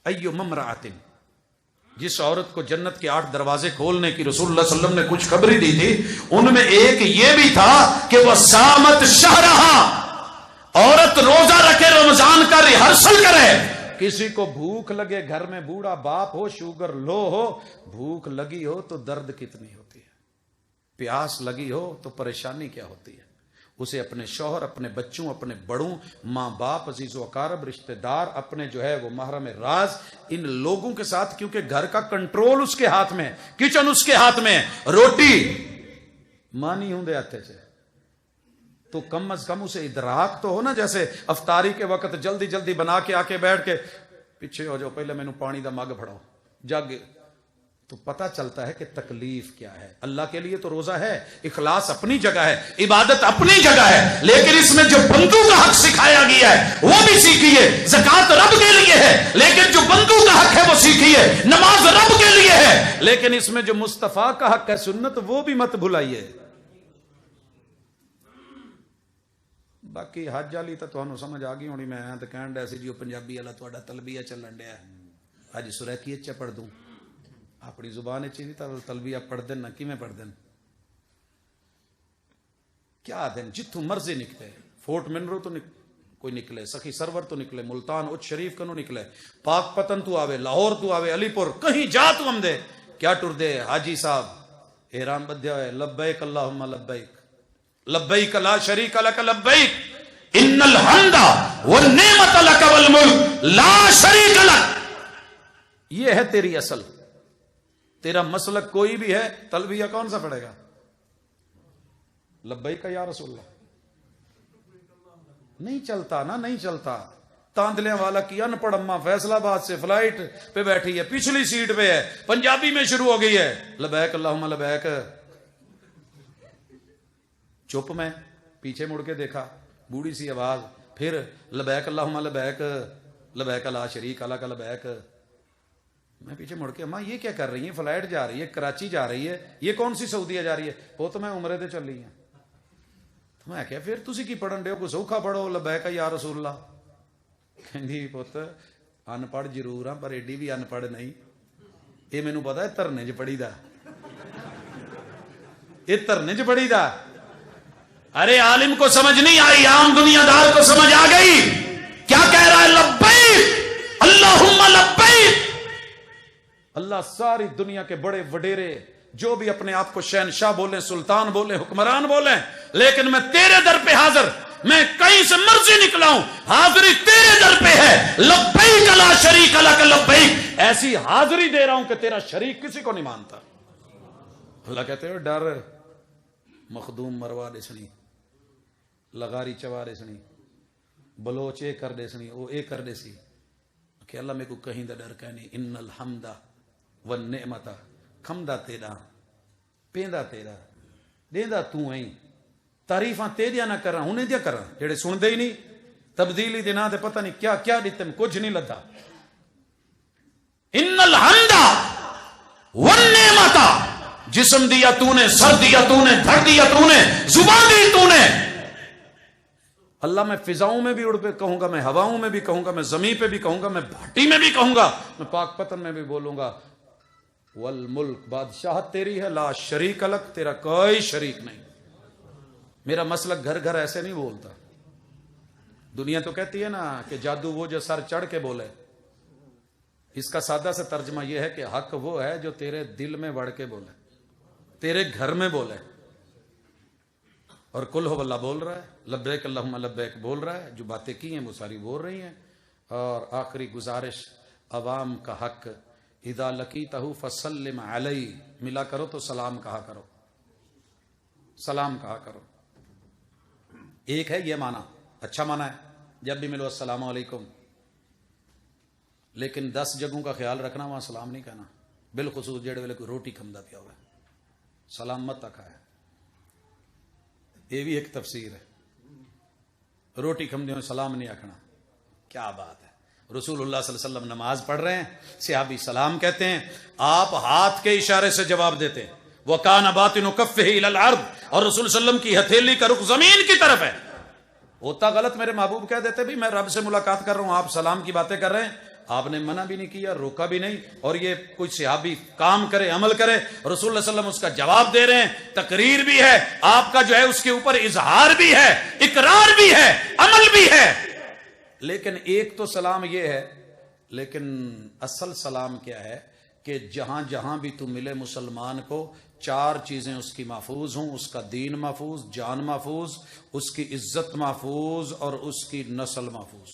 ایو ممرأۃ جس عورت کو جنت کے 8 دروازے کھولنے کی رسول اللہ صلی اللہ علیہ وسلم نے کچھ خبری دی تھی ان میں ایک یہ بھی تھا کہ وہ سامت شہرہا عورت روزہ رکھے رمضان کا ریہرسل کرے کسی کو بھوک لگے گھر میں بوڑھا باپ ہو شوگر لو ہو بھوک لگی ہو تو درد کتنی ہوتی ہے پیاس لگی ہو تو پریشانی کیا ہوتی ہے اسے اپنے شوہر اپنے بچوں اپنے بڑوں ماں باپ عزیز و اقارب رشتہ دار اپنے جو ہے وہ محرم راز ان لوگوں کے ساتھ کیونکہ گھر کا کنٹرول اس کے ہاتھ میں کچن اس کے ہاتھ میں روٹی مانی ہوں دے آتے سے تو کم از کم اسے ادراک تو ہو نا جیسے افطاری کے وقت جلدی جلدی بنا کے آ کے بیٹھ کے پیچھے ہو جاؤ پہلے مینوں پانی دا مگ پھڑاؤ جگ تو پتہ چلتا ہے کہ تکلیف کیا ہے اللہ کے لیے تو روزہ ہے اخلاص اپنی جگہ ہے عبادت اپنی جگہ ہے لیکن اس میں جو بندوں کا حق سکھایا گیا ہے وہ بھی سیکھیے زکات رب کے لیے ہے لیکن جو بندوں کا حق ہے وہ سیکھیے نماز رب کے لیے ہے لیکن اس میں جو مصطفیٰ کا حق ہے سنت وہ بھی مت بھلائیے باقی حج والی تو تمہیں سمجھ آ گئی ہونی میں تو کہن ڈیا سی جی پنجابی والا تہاڈا تلبیہ چلن ڈیا اج سورہ کی پڑھ دوں اپنی زبان چی تلبیہ پڑھ دین نہ کیویں پڑھ دین کیا دن جتوں مرضی نکلے، فورٹ منرو تو کوئی نکلے، سخی سرور تو نکلے، ملتان اچ شریف کنو نکلے، پاک پتن تو آوے، لاہور تو آوے، علی پور، کہیں جا تو ہم دے کیا ٹر دے حاجی صاحب احرام بدھیا ہوئے، لبیک اللہم لبیک لبیک لا شریک لک لبیک ان الحمد والنعمت لک والملک لا شریک لک. یہ ہے تیری اصل. تیرا مسلک کوئی بھی ہے، تلبیہ کون سا پڑھے گا؟ لبیک یا رسول اللہ. نہیں چلتا نا، نہیں چلتا. تاندلیاں والا کی ان پڑھ اماں فیصل آباد سے فلائٹ پہ بیٹھی ہے، پچھلی سیٹ پہ ہے، پنجابی میں شروع ہو گئی ہے، لبیک اللہم لبیک. چپ میں پیچھے مڑ کے دیکھا، بوڑھی سی آواز، پھر لبیک اللہم لبیک لبیک لا شریک لک لبیک. میں پیچھے مڑ کے، اماں یہ کیا کر رہی ہیں؟ فلائٹ جا رہی ہے، کراچی جا رہی ہے، یہ کون سی سعودیہ جا رہی ہے؟ وہ تو میں عمرے تے چل رہی ہیں. میں کہا پھر تسی کی پڑھن ڈے ہو؟ کوئی سوکھا پڑھو، لبیک یا رسول اللہ. کہندی پت ان پڑھ ضرور ہاں پر ایڈی بھی ان پڑھ نہیں. یہ مینوں پتا ہے دھرنے چ پڑھی دا، یہ دھرنے چ پڑھی دا. ارے عالم کو سمجھ نہیں آئی، عام دنیا دار کو سمجھ آ گئی. کیا کہہ رہا ہے؟ لبیک اللہم لبیک. اللہ ساری دنیا کے بڑے وڈیرے جو بھی اپنے آپ کو شہنشاہ بولیں، سلطان بولیں، حکمران بولیں، لیکن میں تیرے در پہ حاضر، میں کہیں سے مرضی نکلا ہوں، حاضری تیرے در پہ ہے. لبیک لا شریک لک لبیک. ایسی حاضری دے رہا ہوں کہ تیرا شریک کسی کو نہیں مانتا. اللہ کہتے ہو ڈر مخدوم مروا دے سنی، لغاری چوا دے سنی، بلوچ اے کر دے سنی، او اے کر دے سی. کہ اللہ میں کو کہیں دا ڈر کہنی. ان الحمد والنعمت، کھمدا تیرا، پیندا تیرا، دیندا تو ہیں. تعریفاں تیریاں نہ کراں، انہیں دیا کراں جڑے سن دے ہی نہیں. تبدیلی دے نا تے پتہ نہیں کیا کیا دیتے میں کچھ نہیں لدا. ان الحمد والنعمت، جسم دیا تو نے، سر دیا تو نے، دھڑ دیا تو نے، زبان دی تو نے. اللہ میں فضاؤں میں بھی اڑ پہ کہوں گا، میں ہواؤں میں بھی کہوں گا، میں زمین پہ بھی کہوں گا، میں بھاٹی میں بھی کہوں گا، میں پاک پتن میں بھی بولوں گا. والملک، بادشاہت تیری ہے، لا شریک لک، تیرا کوئی شریک نہیں. میرا مسلک گھر گھر ایسے نہیں بولتا. دنیا تو کہتی ہے نا کہ جادو وہ جو سر چڑھ کے بولے. اس کا سادہ سے ترجمہ یہ ہے کہ حق وہ ہے جو تیرے دل میں بڑھ کے بولے، تیرے گھر میں بولے. اور کل ہو اللہ بول رہا ہے، لبیک اللہم لبیک بول رہا ہے. جو باتیں کی ہیں وہ ساری بول رہی ہیں. اور آخری گزارش، عوام کا حق، اذا لقیتہ فسلم علیہ، ملا کرو تو سلام کہا کرو، سلام کہا کرو. ایک ہے یہ معنی، اچھا معنی ہے جب بھی ملو السلام علیکم، لیکن 10 جگہوں کا خیال رکھنا وہاں سلام نہیں کہنا. بالخصوص جڑے ویلے کوئی روٹی کھمدا پیا ہوا ہے، سلام مت آکھا ہے. یہ بھی ایک تفسیر ہے. روٹی کھمدے ہوئے سلام نہیں آکھنا. کیا بات ہے. رسول اللہ صلی اللہ علیہ وسلم نماز پڑھ رہے ہیں، صحابی سلام کہتے ہیں، آپ ہاتھ کے اشارے سے جواب دیتے ہیں. وَكَانَ بَاطِنُ كَفِّهِ إِلَى الْأَرْضِ، اور رسول صلی اللہ علیہ وسلم کی ہتھیلی کا رخ زمین کی طرف ہے. ہوتا غلط میرے محبوب کہہ دیتے بھی میں رب سے ملاقات کر رہا ہوں، آپ سلام کی باتیں کر رہے ہیں. آپ نے منع بھی نہیں کیا، روکا بھی نہیں. اور یہ کوئی صحابی کام کرے، عمل کرے، رسول اللہ صلی اللہ علیہ وسلم اس کا جواب دے رہے ہیں. تقریر بھی ہے آپ کا، جو ہے اس کے اوپر اظہار بھی ہے، اقرار بھی ہے، عمل بھی ہے. لیکن ایک تو سلام یہ ہے، لیکن اصل سلام کیا ہے کہ جہاں جہاں بھی تو ملے مسلمان کو، 4 چیزیں اس کی محفوظ ہوں. اس کا دین محفوظ، جان محفوظ، اس کی عزت محفوظ، اور اس کی نسل محفوظ.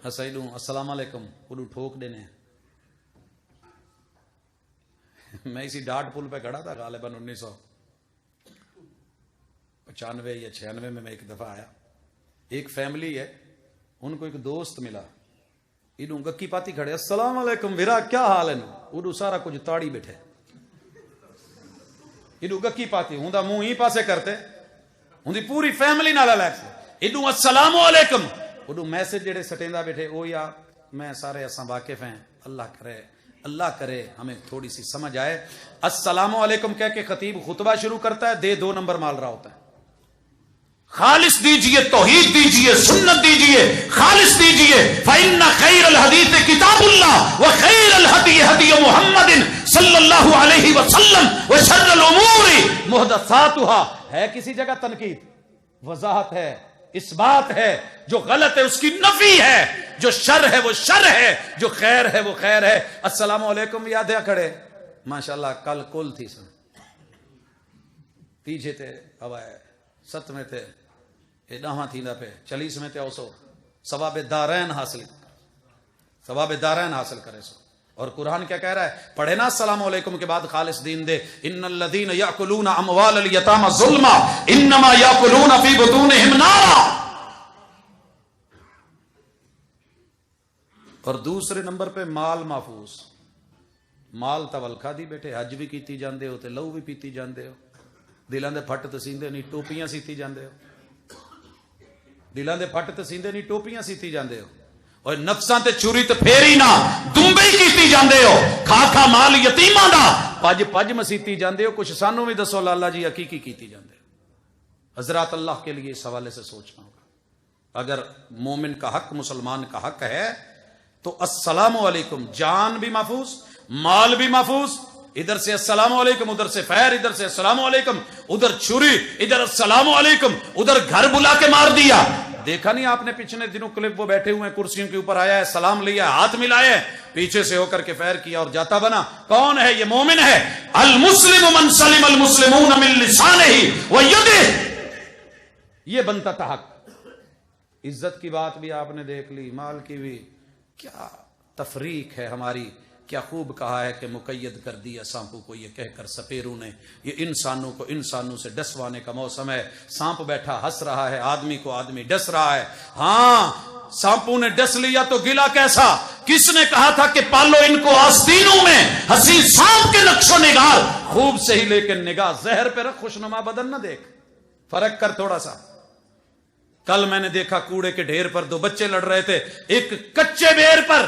ہسائیڈوں السلام علیکم اردو ٹھوک دینے. میں اسی ڈاٹ پل پہ کھڑا تھا غالباً 1995 یا 96 میں ایک دفعہ آیا. ایک فیملی ہے، ان کو ایک دوست ملا، انہوں گکی پاتی کھڑے، السلام علیکم ویرا کیا حال ہے؟ انہوں سارا کچھ تاڑی بیٹھے، انہوں گکی پاتی ہوں دا منہ ہی پاسے کرتے، ہوں دی پوری فیملی نالا لیکس، انہوں السلام علیکم، انہوں میسج جڑے سٹیندہ بیٹھے، او یا میں سارے اساں واقف ہیں، اللہ کرے ہمیں تھوڑی سی سمجھ آئے. السلام علیکم کہہ کے خطیب خطبہ شروع کرتا ہے، 2 نمبر مال رہا ہوتا ہے. خالص دیجئے، توحید دیجئے، سنت دیجئے، خالص دیجئے. فإن خیر الحدیث کتاب اللہ وخیر الہدی ہدی محمد صلی اللہ علیہ وسلم وشر الامور محدثاتها. ہے کسی جگہ تنقید؟ وضاحت ہے، اثبات ہے. جو غلط ہے اس کی نفی ہے، جو شر ہے وہ شر ہے، جو خیر ہے وہ خیر ہے. السلام علیکم یاد ہے کھڑے ماشاءاللہ. کل کل تھی سن پیچھے تھے ہوائے 7 میں تھے ڈاواں تھی نہ پہ 40 میں تھے اوسو ثواب دارین حاصل، ثواب دارین حاصل کرے سو. اور قرآن کیا کہہ رہا ہے؟ پڑھے نا السلام علیکم کے بعد خالص دین دے. ان الذین یاکلون اموال الیتامی ظلما انما یاکلون فی بطونہم نارا. اور دوسرے نمبر پہ مال محفوظ. مال تول کھا دی بیٹھے، حج بھی کیتی جاندے ہو تے لہو بھی پیتی جاندے ہو. دلاں دے پھٹ تے سیندے نہیں ٹوپیاں سیتی جاندے ہو. دلاں دے پھٹ تے سیندے نہیں ٹوپیاں سیتی جاندے ہو. اور نفساں تے چوری تے پھیری نہ دمبئی کیتی جاندے ہو. کھا کھا مال یتیماں دا پج پج مسیتی جاندے ہو. کچھ سانوں بھی دسو لالا جی حقیقی کیتی جاندے ہو. حضرات اللہ کے لیے اس حوالے سے سوچنا ہوگا. اگر مومن کا حق، مسلمان کا حق ہے تو السلام علیکم، جان بھی محفوظ، مال بھی محفوظ. ادھر سے السلام علیکم، ادھر سے فیر، ادھر سے السلام علیکم، ادھر چھری، ادھر السلام علیکم، ادھر گھر بلا کے مار دیا. دیکھا نہیں آپ نے پچھلے دنوں کلپ؟ وہ بیٹھے ہوئے ہیں کرسیوں کے اوپر، آیا ہے سلام لیا، ہاتھ ملائے، پیچھے سے ہو کر کے فیر کیا اور جاتا بنا. کون ہے یہ؟ مومن ہے. المسلم من سلم المسلمون من لسانہ ویدہ. یہ بنتا تھا حق. عزت کی بات بھی آپ نے دیکھ لی، مال کی بھی. کیا تفریق ہے ہماری. کیا خوب کہا ہے کہ مقید کر دیا سانپوں کو یہ کہہ کر سپیروں نے، یہ انسانوں کو انسانوں سے ڈسوانے کا موسم ہے. سانپ بیٹھا ہنس رہا ہے، آدمی کو آدمی ڈس رہا ہے. ہاں سانپوں نے ڈس لیا تو گلا کیسا؟ کس نے کہا تھا کہ پالو ان کو آستینوں میں؟ حسین سانپ کے نقش و نگار خوب سے ہی، لیکن نگاہ زہر پہ رکھ، خوشنما بدن نہ دیکھ. فرق کر تھوڑا سا. کل میں نے دیکھا کوڑے کے ڈھیر پر 2 بچے لڑ رہے تھے ایک کچے بیر پر.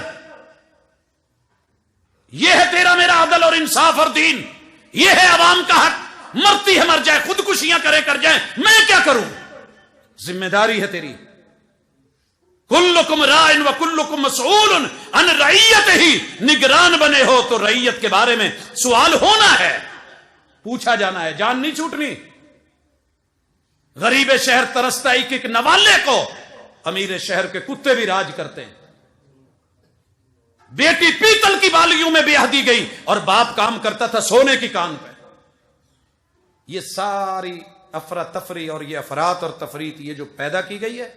یہ ہے تیرا میرا عدل اور انصاف اور دین. یہ ہے عوام کا حق. مرتی ہے مر جائے، خودکشیاں کرے کر جائیں، میں کیا کروں؟ ذمہ داری ہے تیری. کلکم راعٍ وکلکم مسئول عن رعیتہ. نگران بنے ہو تو رعیت کے بارے میں سوال ہونا ہے، پوچھا جانا ہے، جان نہیں چھوٹنی. غریب شہر ترستا ایک ایک نوالے کو، امیر شہر کے کتے بھی راج کرتے ہیں. بیٹی پیتل کی بالیوں میں بیاہ دی گئی اور باپ کام کرتا تھا سونے کی کان پہ. یہ ساری افراتفری اور یہ افراد اور تفریط یہ جو پیدا کی گئی ہے،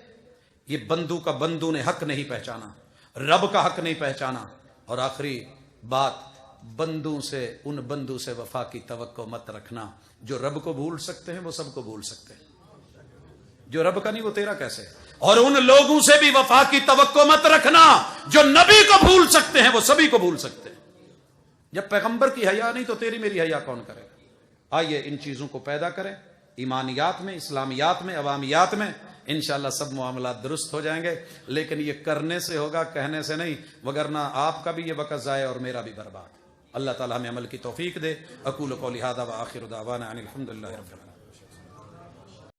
یہ بندو کا بندو نے حق نہیں پہچانا، رب کا حق نہیں پہچانا. اور آخری بات، بندوں سے، ان بندوں سے وفا کی توقع مت رکھنا. جو رب کو بھول سکتے ہیں وہ سب کو بھول سکتے ہیں، جو رب کا نہیں وہ تیرا کیسے؟ اور ان لوگوں سے بھی وفا کی توقع مت رکھنا جو نبی کو بھول سکتے ہیں، وہ سبھی کو بھول سکتے ہیں. جب پیغمبر کی حیا نہیں تو تیری میری حیا کون کرے گا؟ آئیے ان چیزوں کو پیدا کریں، ایمانیات میں، اسلامیات میں، عوامیات میں. انشاءاللہ سب معاملات درست ہو جائیں گے. لیکن یہ کرنے سے ہوگا، کہنے سے نہیں، وگرنہ آپ کا بھی یہ وقت ضائع اور میرا بھی برباد. اللہ تعالی ہمیں عمل کی توفیق دے. اقول قولی ھذا وآخر دعوانا ان الحمد للہ رب العالمین.